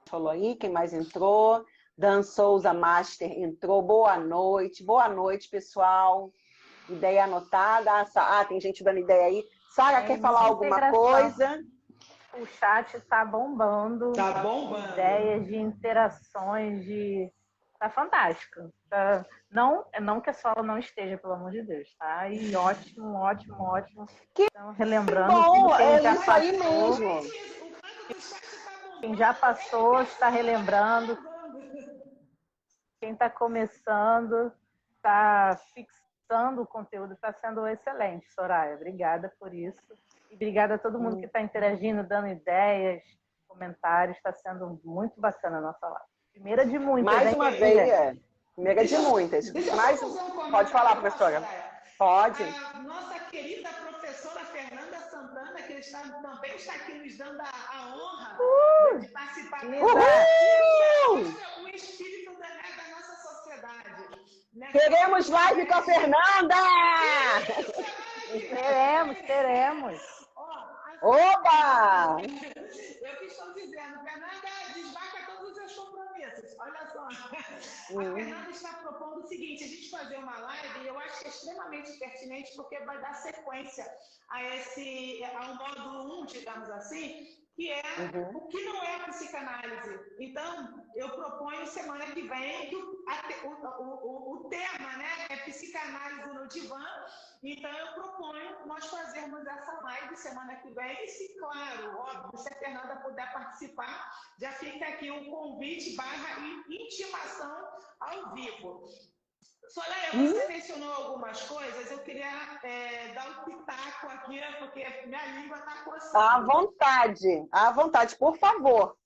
falou aí? Quem mais entrou? Dan Souza Master entrou. Boa noite, pessoal. Ideia anotada. Tem gente dando ideia aí. Sara, quer falar alguma coisa? O chat está bombando. Tá bombando. Ideias de interações, Tá fantástico. Não que a sala não esteja, pelo amor de Deus, tá? E ótimo. Então, relembrando bom, quem já isso passou, aí mesmo. Quem já passou está relembrando. Quem está começando está fixando o conteúdo, está sendo excelente, Soraya. Obrigada por isso. E obrigada a todo mundo que está interagindo, dando ideias, comentários. Está sendo muito bacana a nossa live. Primeira de muitas, Mais hein, uma vez, primeira de muitas. Mas, pode falar, professora. Pode. A nossa querida professora Fernanda Santana, que também está aqui nos dando a honra de participar o espírito da nossa sociedade. Né? Queremos live com a Fernanda! Teremos. Oba! Eu que estou dizendo, Fernanda, desmarca todos os seus compromissos. Olha só. A Fernanda está propondo o seguinte, a gente fazer uma live, e eu acho que é extremamente pertinente, porque vai dar sequência ao módulo 1, digamos assim, que é o que não é a psicanálise. Então, eu proponho semana que vem que o tema, né, é psicanálise no divã. Então, eu proponho nós fazermos essa live semana que vem. E se, claro, óbvio, se a Fernanda puder participar, já fica aqui um convite / intimação ao vivo. Soraya, você mencionou algumas coisas, eu queria dar um pitaco aqui, porque minha língua está coçando. À vontade, por favor.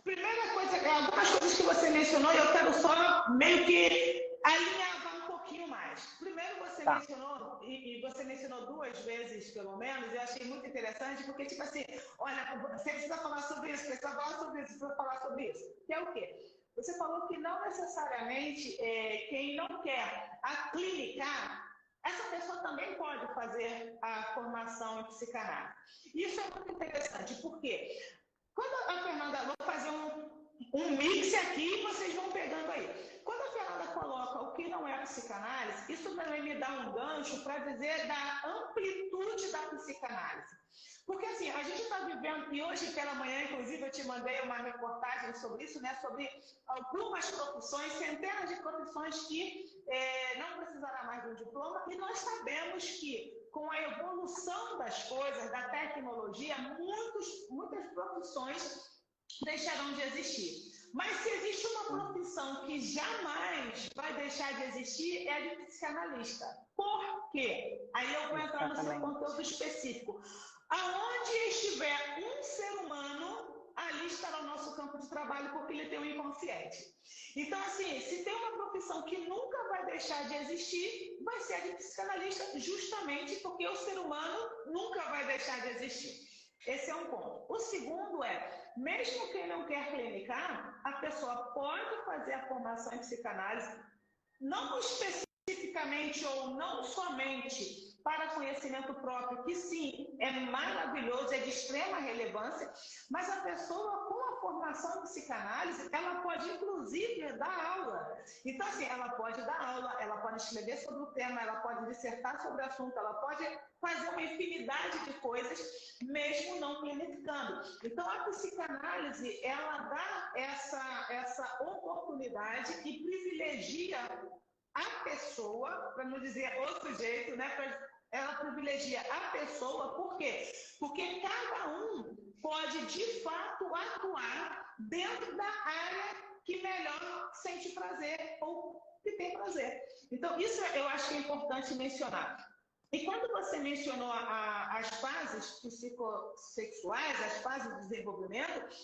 Primeira coisa, algumas coisas que você mencionou, eu quero só meio que alinhavar um pouquinho mais. Primeiro, você mencionou, e você mencionou 2 vezes, pelo menos, eu achei muito interessante, porque, tipo assim, olha, você precisa falar sobre isso, precisa falar sobre isso, precisa falar sobre isso. Que é o quê? Você falou que não necessariamente quem não quer aclinicar, essa pessoa também pode fazer a formação em psicanálise. Isso é muito interessante, por quê? Quando a Fernanda, vou fazer um mix aqui e vocês vão pegando aí. Quando a Fernanda coloca o que não é psicanálise, isso também me dá um gancho para dizer da amplitude da psicanálise. Porque assim, a gente está vivendo, e hoje pela manhã, inclusive, eu te mandei uma reportagem sobre isso, né? Sobre algumas profissões, centenas de profissões que não precisará mais de um diploma, e nós sabemos que com a evolução das coisas, da tecnologia, muitas profissões deixarão de existir. Mas se existe uma profissão que jamais vai deixar de existir, é a de psicanalista. Por quê? Aí eu vou entrar no seu conteúdo específico. Aonde estiver um ser humano, ali estará o nosso campo de trabalho, porque ele tem um inconsciente. Então, assim, se tem uma profissão que nunca vai deixar de existir, vai ser a de psicanalista, justamente porque o ser humano nunca vai deixar de existir. Esse é um ponto. O segundo é, mesmo quem não quer clinicar, a pessoa pode fazer a formação em psicanálise, não especificamente ou não somente para conhecimento próprio, que sim, é maravilhoso, é de extrema relevância, mas a pessoa com a formação em psicanálise, ela pode inclusive dar aula. Então, assim, ela pode dar aula, ela pode escrever sobre o tema, ela pode dissertar sobre o assunto, ela pode fazer uma infinidade de coisas, mesmo não clinicando. Então, a psicanálise, ela dá essa oportunidade e privilegia a pessoa, para não dizer o sujeito, né? Ela privilegia a pessoa, por quê? Porque cada um pode, de fato, atuar dentro da área que melhor sente prazer ou que tem prazer. Então, isso eu acho que é importante mencionar. E quando você mencionou as fases psicossexuais, as fases de desenvolvimento,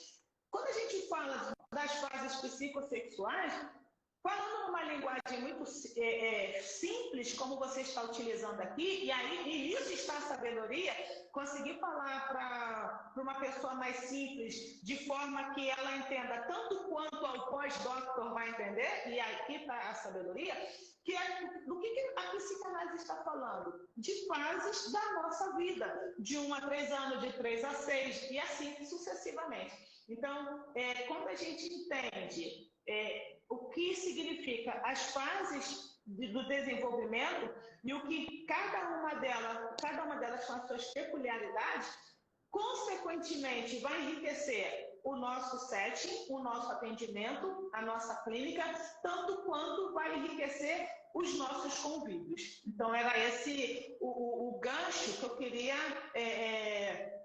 quando a gente fala das fases psicossexuais, falando numa linguagem muito simples, como você está utilizando aqui, e aí e nisso está a sabedoria, conseguir falar para uma pessoa mais simples, de forma que ela entenda tanto quanto ao pós-doctor vai entender, e aqui está a sabedoria, do que a psicanálise está falando? De fases da nossa vida, de 1 a 3 anos, de 3 a 6, e assim sucessivamente. Então, quando a gente entende o que significa as fases do desenvolvimento e o que cada uma delas com as suas peculiaridades, consequentemente vai enriquecer o nosso setting, o nosso atendimento, a nossa clínica, tanto quanto vai enriquecer os nossos convívios. Então, era esse o gancho que eu queria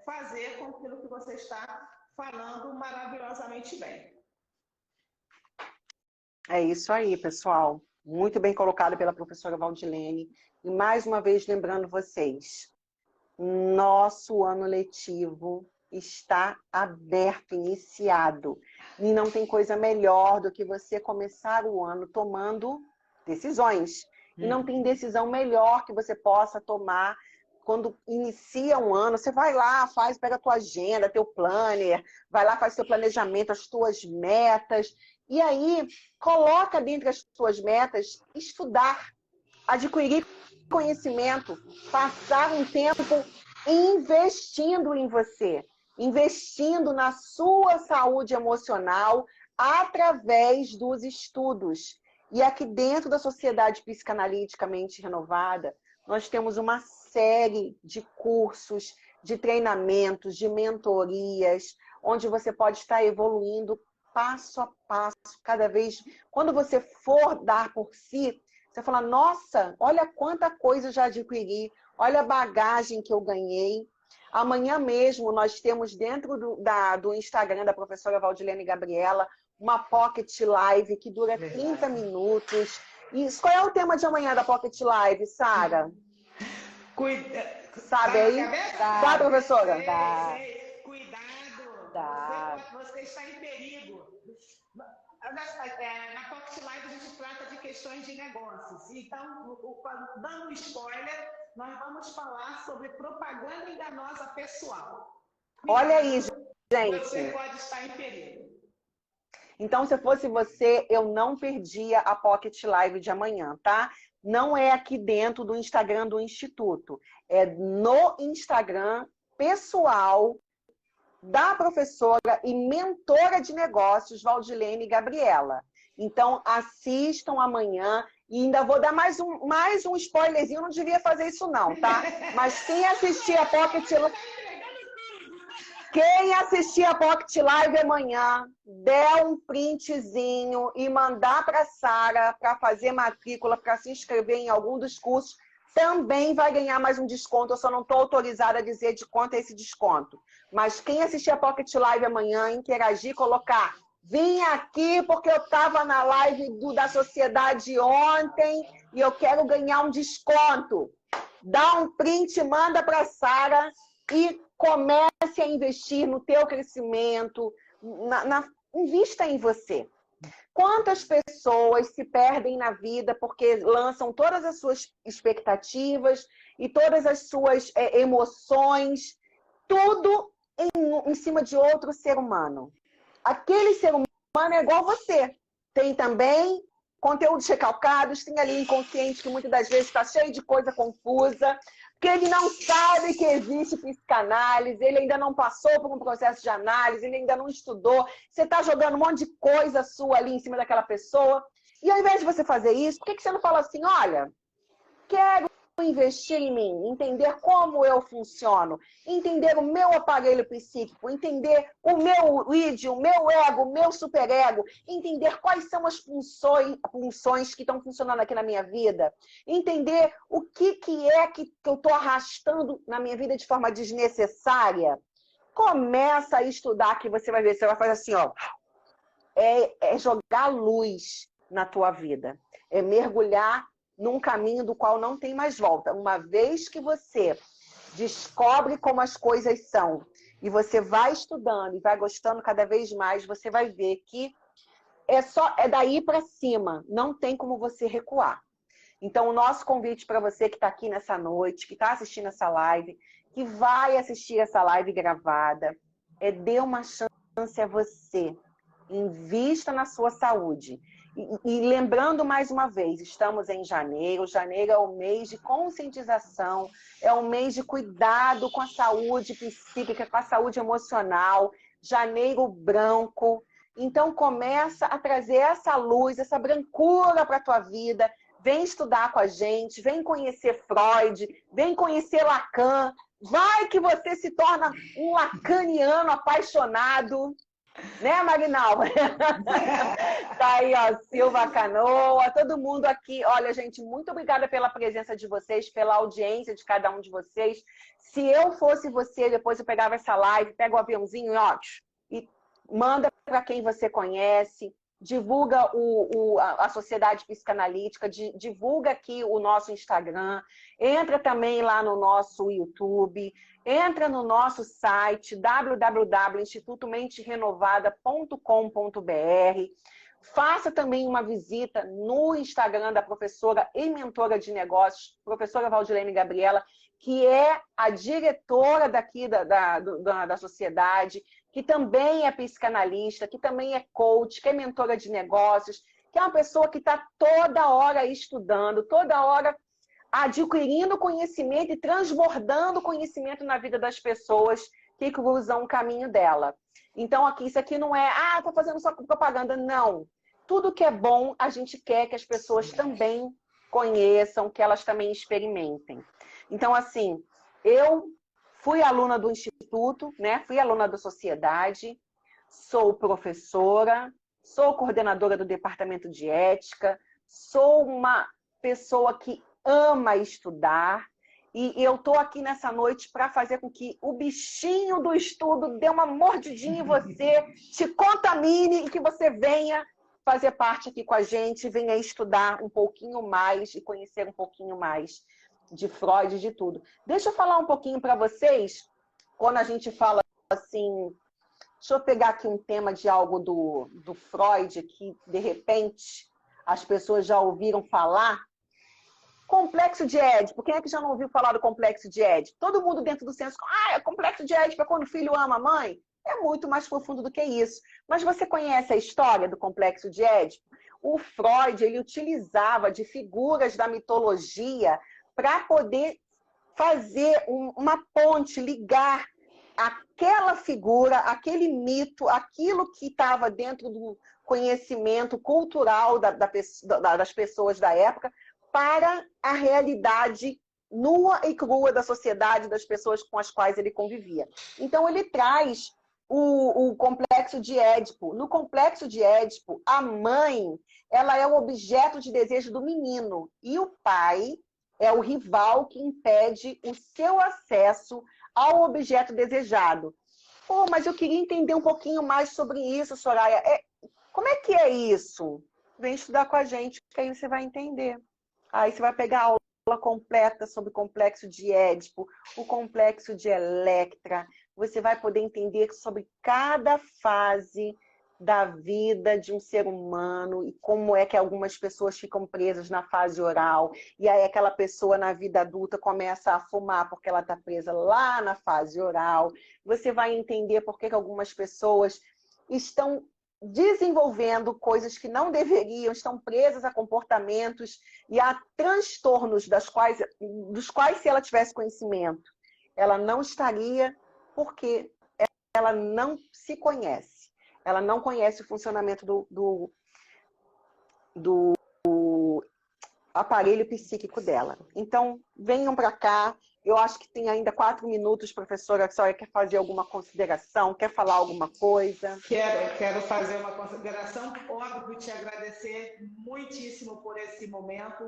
fazer com aquilo que você está falando maravilhosamente bem. É isso aí, pessoal. Muito bem colocado pela professora Valdilene. E mais uma vez lembrando vocês, nosso ano letivo está aberto, iniciado. E não tem coisa melhor do que você começar o ano tomando decisões. E não tem decisão melhor que você possa tomar quando inicia um ano. Você vai lá, pega a tua agenda, teu planner, vai lá, faz seu planejamento, as tuas metas. E aí, coloca dentre as tuas metas estudar, adquirir conhecimento, passar um tempo investindo em você, investindo na sua saúde emocional através dos estudos. E aqui dentro da Sociedade Psicanaliticamente Renovada, nós temos uma série de cursos, de treinamentos, de mentorias, onde você pode estar evoluindo passo a passo, cada vez. Quando você for dar por si, você fala, nossa, olha quanta coisa eu já adquiri, olha a bagagem que eu ganhei. Amanhã mesmo nós temos dentro do Instagram da professora Valdilene Gabriela uma Pocket Live que dura 30 minutos. E qual é o tema de amanhã da Pocket Live, Sara? Sabe aí? Tá, professora? Cuidado, você está em perigo. Na Pocket Live a gente trata de questões de negócios. Então, dando spoiler, nós vamos falar sobre propaganda enganosa pessoal. Olha aí, gente. Você pode estar em perigo. Então, se fosse você, eu não perdia a Pocket Live de amanhã, tá? Não é aqui dentro do Instagram do Instituto. É no Instagram pessoal da professora e mentora de negócios, Valdilene Gabriela. Então, assistam amanhã. E ainda vou dar mais um spoilerzinho. Eu não devia fazer isso não, tá? Mas quem assistir a Pocket Live... Quem assistir a Pocket Live amanhã, der um printzinho e mandar para a Sara para fazer matrícula, para se inscrever em algum dos cursos, também vai ganhar mais um desconto. Eu só não estou autorizada a dizer de quanto é esse desconto. Mas quem assistir a Pocket Live amanhã, interagir, colocar, vim aqui porque eu estava na live da sociedade ontem e eu quero ganhar um desconto. Dá um print, manda para a Sara e comece a investir no teu crescimento, invista em você. Quantas pessoas se perdem na vida porque lançam todas as suas expectativas e todas as suas emoções, tudo em cima de outro ser humano. Aquele ser humano é igual você. Tem também conteúdos recalcados, tem ali inconsciente que muitas das vezes está cheio de coisa confusa, que ele não sabe que existe psicanálise, ele ainda não passou por um processo de análise, ele ainda não estudou. Você está jogando um monte de coisa sua ali em cima daquela pessoa. E ao invés de você fazer isso, por que você não fala assim, olha, quero investir em mim, entender como eu funciono, entender o meu aparelho psíquico, entender o meu id, o meu ego, o meu superego, entender quais são as funções que estão funcionando aqui na minha vida, entender o que é que eu estou arrastando na minha vida de forma desnecessária. Começa a estudar que você vai ver, você vai fazer assim, ó, é jogar luz na tua vida, é mergulhar num caminho do qual não tem mais volta. Uma vez que você descobre como as coisas são e você vai estudando e vai gostando cada vez mais, você vai ver que é daí para cima, não tem como você recuar. Então, o nosso convite para você que está aqui nessa noite, que está assistindo essa live, que vai assistir essa live gravada, dê uma chance a você. Invista na sua saúde. E lembrando mais uma vez, estamos em janeiro. Janeiro é o mês de conscientização, é o mês de cuidado com a saúde psíquica, com a saúde emocional. Janeiro branco. Então começa a trazer essa luz, essa brancura para a tua vida. Vem estudar com a gente, vem conhecer Freud, vem conhecer Lacan. Vai que você se torna um lacaniano apaixonado. Né, Marinalva? Tá aí, ó, Silva Canoa, todo mundo aqui. Olha, gente, muito obrigada pela presença de vocês, pela audiência de cada um de vocês. Se eu fosse você, depois eu pegava essa live, pega o aviãozinho, ó, e manda para quem você conhece, divulga a Sociedade Psicanalítica, divulga aqui o nosso Instagram, entra também lá no nosso YouTube, entra no nosso site www.institutomenterenovada.com.br. Faça também uma visita no Instagram da professora e mentora de negócios, professora Valdilene Gabriela, que é a diretora daqui da sociedade, que também é psicanalista, que também é coach, que é mentora de negócios, que é uma pessoa que está toda hora estudando, toda hora adquirindo conhecimento e transbordando conhecimento na vida das pessoas que cruzam o caminho dela. Então, aqui, isso aqui não é, estou fazendo só propaganda. Não. Tudo que é bom, a gente quer que as pessoas também conheçam, que elas também experimentem. Então, assim, eu fui aluna do Instituto, né? Fui aluna da Sociedade, sou professora, sou coordenadora do Departamento de Ética, sou uma pessoa que ama estudar, e eu estou aqui nessa noite para fazer com que o bichinho do estudo dê uma mordidinha em você, te contamine e que você venha fazer parte aqui com a gente, venha estudar um pouquinho mais e conhecer um pouquinho mais de Freud e de tudo. Deixa eu falar um pouquinho para vocês, quando a gente fala assim, deixa eu pegar aqui um tema de algo do Freud, que de repente as pessoas já ouviram falar. Complexo de Édipo. Quem é que já não ouviu falar do complexo de Édipo? Todo mundo dentro do senso, é complexo de Édipo é quando o filho ama a mãe? É muito mais profundo do que isso. Mas você conhece a história do complexo de Édipo? O Freud, ele utilizava de figuras da mitologia para poder fazer uma ponte, ligar aquela figura, aquele mito, aquilo que estava dentro do conhecimento cultural das pessoas da época, para a realidade nua e crua da sociedade, das pessoas com as quais ele convivia. Então, ele traz o complexo de Édipo. No complexo de Édipo, a mãe, ela é o objeto de desejo do menino, e o pai é o rival que impede o seu acesso ao objeto desejado. Pô, mas eu queria entender um pouquinho mais sobre isso, Soraya. Como é que é isso? Vem estudar com a gente, que aí você vai entender. Aí você vai pegar a aula completa sobre o complexo de Édipo, o complexo de Electra. Você vai poder entender sobre cada fase da vida de um ser humano e como é que algumas pessoas ficam presas na fase oral. E aí aquela pessoa na vida adulta começa a fumar porque ela está presa lá na fase oral. Você vai entender por que algumas pessoas estão desenvolvendo coisas que não deveriam, estão presas a comportamentos e a transtornos dos quais, se ela tivesse conhecimento, ela não estaria, porque ela não se conhece. Ela não conhece o funcionamento do aparelho psíquico dela. Então, venham para cá. Eu acho que tem ainda 4 minutos, professora. A senhora quer fazer alguma consideração? Quer falar alguma coisa? Quero fazer uma consideração. Óbvio, te agradecer muitíssimo por esse momento,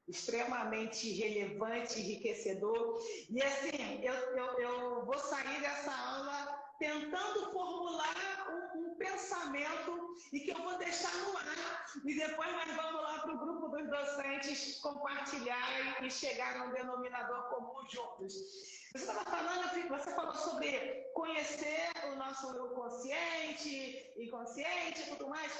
extremamente relevante, enriquecedor. E assim, eu vou sair dessa aula tentando formular um pensamento e que eu vou deixar no ar. E depois nós vamos lá para o grupo dos docentes compartilhar e chegar a um denominador comum juntos. Você estava falando, você falou sobre conhecer o nosso consciente, inconsciente e tudo mais.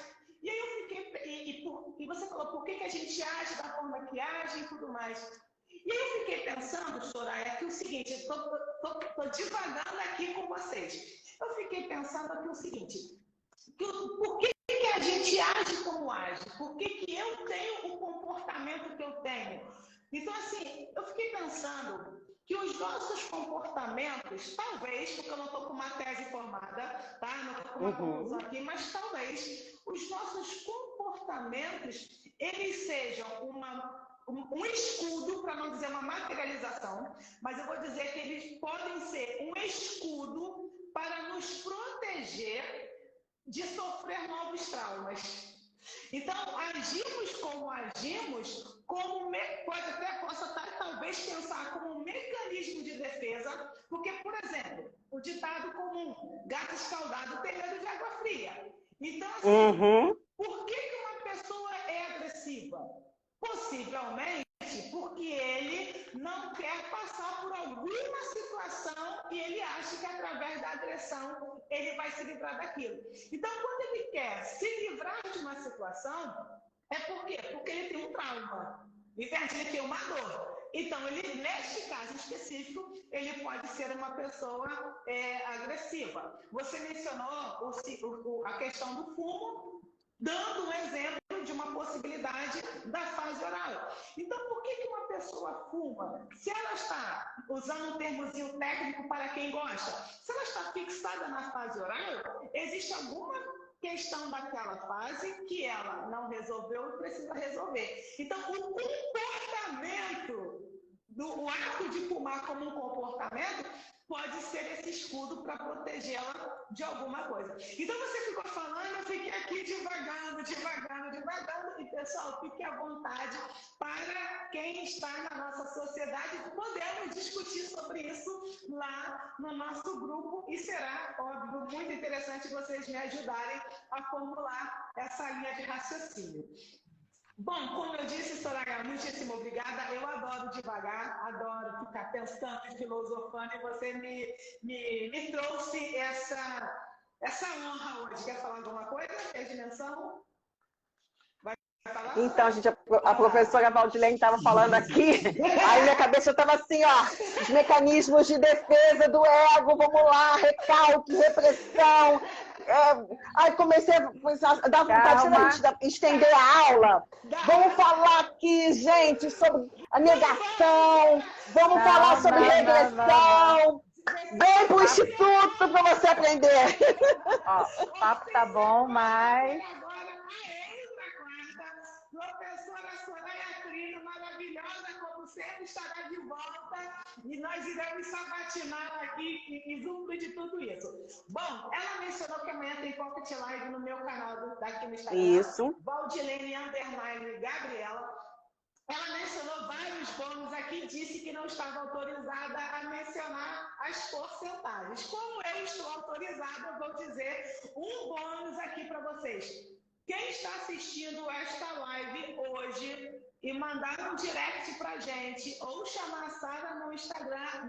E aí eu fiquei, e você falou por que a gente age da forma que age e tudo mais. E aí eu fiquei pensando, Soraya, que o seguinte, estou divagando aqui com vocês. Eu fiquei pensando aqui o seguinte, por que a gente age como age? Por que eu tenho o comportamento que eu tenho? Então, assim, eu fiquei pensando que os nossos comportamentos, talvez, porque eu não estou com uma tese formada, tá? Não estou com uma conclusão aqui, mas talvez os nossos comportamentos, eles sejam um escudo, para não dizer uma materialização, mas eu vou dizer que eles podem ser um escudo para nos proteger de sofrer novos traumas. Então, agimos, posso até talvez pensar como um mecanismo de defesa, porque, por exemplo, o ditado comum, gato escaldado tem medo de água fria. Então, assim, Por que que uma pessoa é agressiva? Possivelmente porque ele não quer passar por alguma situação e ele acha que através da agressão ele vai se livrar daquilo. Então, quando ele quer se livrar de uma situação, é por quê? Porque ele tem um trauma. Entende? Ele tem uma dor. Então, ele, neste caso específico, ele pode ser uma pessoa agressiva. Você mencionou a questão do fumo, dando um exemplo de uma possibilidade da fase oral. Então, por que que uma pessoa fuma? Se ela está, usando um termozinho técnico para quem gosta, se ela está fixada na fase oral, existe alguma questão daquela fase que ela não resolveu e precisa resolver. Então, o comportamento, o ato de fumar como um comportamento, pode ser esse escudo para protegê-la de alguma coisa. Então, você ficou falando, eu fiquei aqui devagando, e pessoal, fique à vontade para quem está na nossa sociedade, podemos discutir sobre isso lá no nosso grupo e será, óbvio, muito interessante vocês me ajudarem a formular essa linha de raciocínio. Bom, como eu disse, Soraya, muitíssimo obrigada. Eu adoro devagar, adoro ficar pensando e filosofando, e você me trouxe essa honra hoje. Quer falar alguma coisa? Quer dimensão? Vai falar? Então, gente, a professora Valdilene estava falando aqui, aí minha cabeça estava assim, ó, os mecanismos de defesa do ego, vamos lá, recalque, repressão. Aí comecei a dar vontade de a gente estender a aula. Vamos falar aqui, gente, sobre a negação, vamos falar sobre regressão. Vem pro instituto para você aprender. Ó, o papo tá bom, mas... Professora Soraya Trino, maravilhosa, como sempre, estará de volta e nós iremos sabatinar aqui e junto de tudo isso. Bom, ela mencionou que amanhã tem Pocket Live no meu canal daqui no Instagram. Isso. Valdilene _ Gabriela. Ela mencionou vários bônus aqui, disse que não estava autorizada a mencionar as porcentagens. Como eu estou autorizada, eu vou dizer um bônus aqui para vocês. Quem está assistindo esta live hoje e mandar um direct pra gente ou chamar a Sara no Instagram,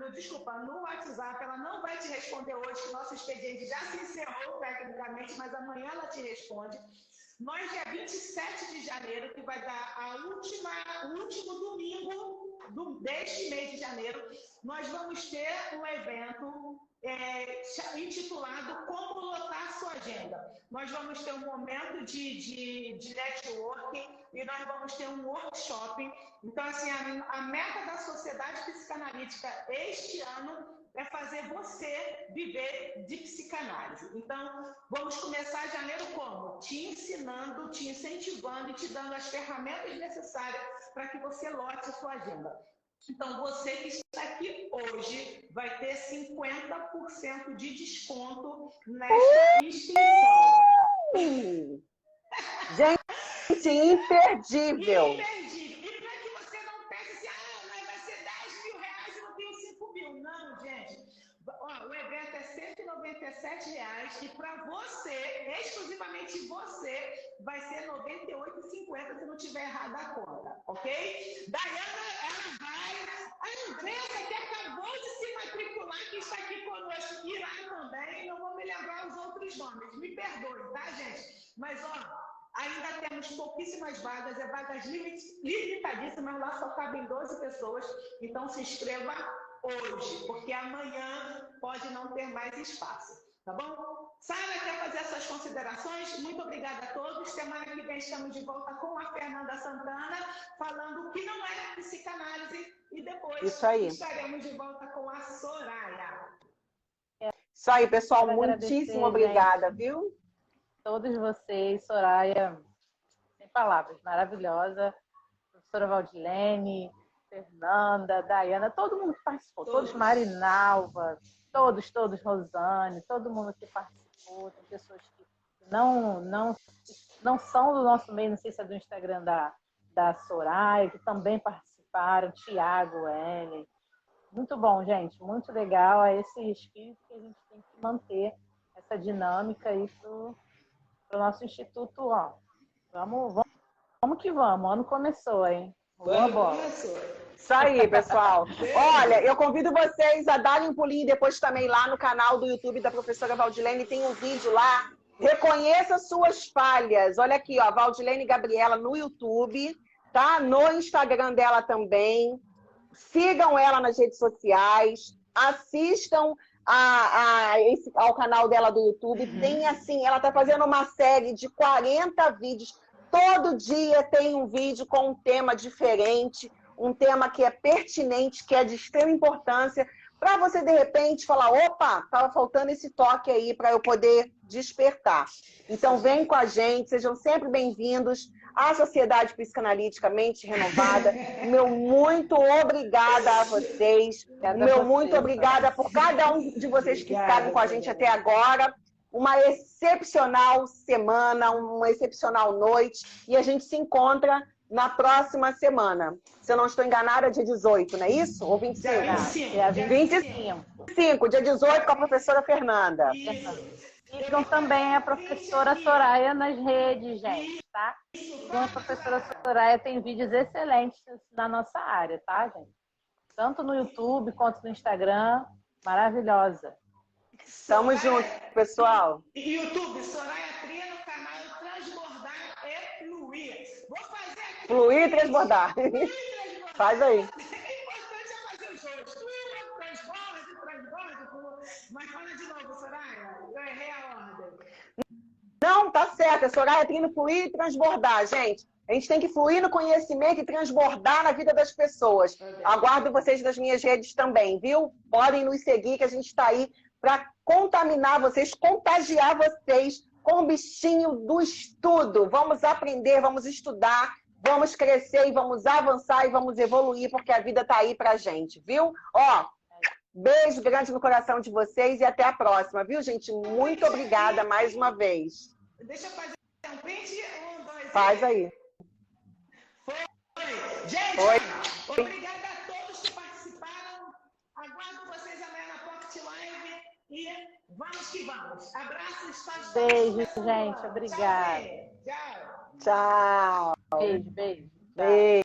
no WhatsApp, ela não vai te responder hoje, que o nosso expediente já se encerrou tecnicamente, mas amanhã ela te responde. Nós, dia 27 de janeiro, que vai dar o último domingo deste mês de janeiro, nós vamos ter um evento intitulado Como Lotar Sua Agenda. Nós vamos ter um momento de networking e nós vamos ter um workshop. Então, assim, a meta da Sociedade Psicanalítica este ano é fazer você viver de psicanálise. Então, vamos começar janeiro como? Te ensinando, te incentivando e te dando as ferramentas necessárias para que você lote a sua agenda. Então, você que está aqui hoje vai ter 50% de desconto nesta inscrição. Gente, imperdível! Imperdível! E para que você não pense assim, vai ser 10 mil reais e não tenho 5 mil. Não, gente. Ó, o evento é R$197 e para você, exclusivamente você, vai ser R$98,50 se não tiver errado a conta, ok? Daiana, ela vai. A Andressa, que acabou de se matricular, que está aqui conosco, irá também. Não vou me lembrar os outros nomes, me perdoem, tá, gente? Mas, ó, ainda temos pouquíssimas vagas, vagas limitadíssimas, lá só cabem 12 pessoas, então se inscreva hoje, porque amanhã pode não ter mais espaço, tá bom? Sara, quer fazer essas considerações? Muito obrigada a todos. Semana que vem estamos de volta com a Fernanda Santana, falando que não é psicanálise, e depois estaremos de volta com a Soraya. Isso aí, pessoal, muitíssimo obrigada, gente, viu? Todos vocês, Soraya, sem palavras, maravilhosa, professora Valdilene, Fernanda, Daiana, todo mundo que participou, todos Marinalva, todos, Rosane, todo mundo que participou, tem pessoas que não são do nosso meio, não sei se é do Instagram da Soraya, que também participaram, Tiago, Ellen. Muito bom, gente, muito legal, é esse espírito que a gente tem que manter, essa dinâmica aí para o nosso instituto, ó, Vamos que vamos. O ano começou, hein? Boa bola. Isso aí, pessoal. Olha, eu convido vocês a darem um pulinho depois também lá no canal do YouTube da professora Valdilene. Tem um vídeo lá. Reconheça suas falhas. Olha aqui, ó, Valdilene Gabriela no YouTube, tá? No Instagram dela também. Sigam ela nas redes sociais. Assistam ao canal dela do YouTube. Tem assim, ela tá fazendo uma série de 40 vídeos. Todo dia tem um vídeo com um tema diferente, um tema que é pertinente, que é de extrema importância, para você, de repente, falar, opa, estava faltando esse toque aí para eu poder despertar. Então, vem com a gente, sejam sempre bem-vindos à Sociedade Psicanalítica Mente Renovada. Meu muito obrigada a vocês. Muito obrigada por cada um de vocês que ficaram com a gente até agora. Uma excepcional semana, uma excepcional noite. E a gente se encontra na próxima semana. Se eu não estou enganada, dia 18, não é isso? Ou 25? Dia 25. 25, dia 18, com a professora Fernanda. Sigam também a professora Soraya nas redes, gente, tá? Então, a professora Soraya tem vídeos excelentes na nossa área, tá, gente? Tanto no YouTube quanto no Instagram. Maravilhosa. Tamo junto, pessoal. YouTube, Soraya Trino, canal Transbordar e Fluir. Vou fazer aqui. Fluir e transbordar. Faz aí. O importante é fazer os dois. Fluir, transborda. Mas fala de novo, Soraya. Eu errei a ordem. Não, tá certo. É Soraya Trino, fluir e transbordar, gente. A gente tem que fluir no conhecimento e transbordar na vida das pessoas. Aguardo vocês nas minhas redes também, viu? Podem nos seguir, que a gente está aí para contaminar vocês, contagiar vocês com o bichinho do estudo. Vamos aprender, vamos estudar, vamos crescer e vamos avançar e vamos evoluir, porque a vida está aí pra gente, viu? Ó, beijo grande no coração de vocês e até a próxima, viu, gente? Muito obrigada mais uma vez. Deixa eu fazer um print. 1, 2, Faz aí. Gente, obrigada a todos que participaram. Aguardo vocês amanhã na Pocket Live e vamos que vamos. Abraços. Beijo, gente. Obrigada. Tchau. Tchau. Beijo, beijo. Beijo.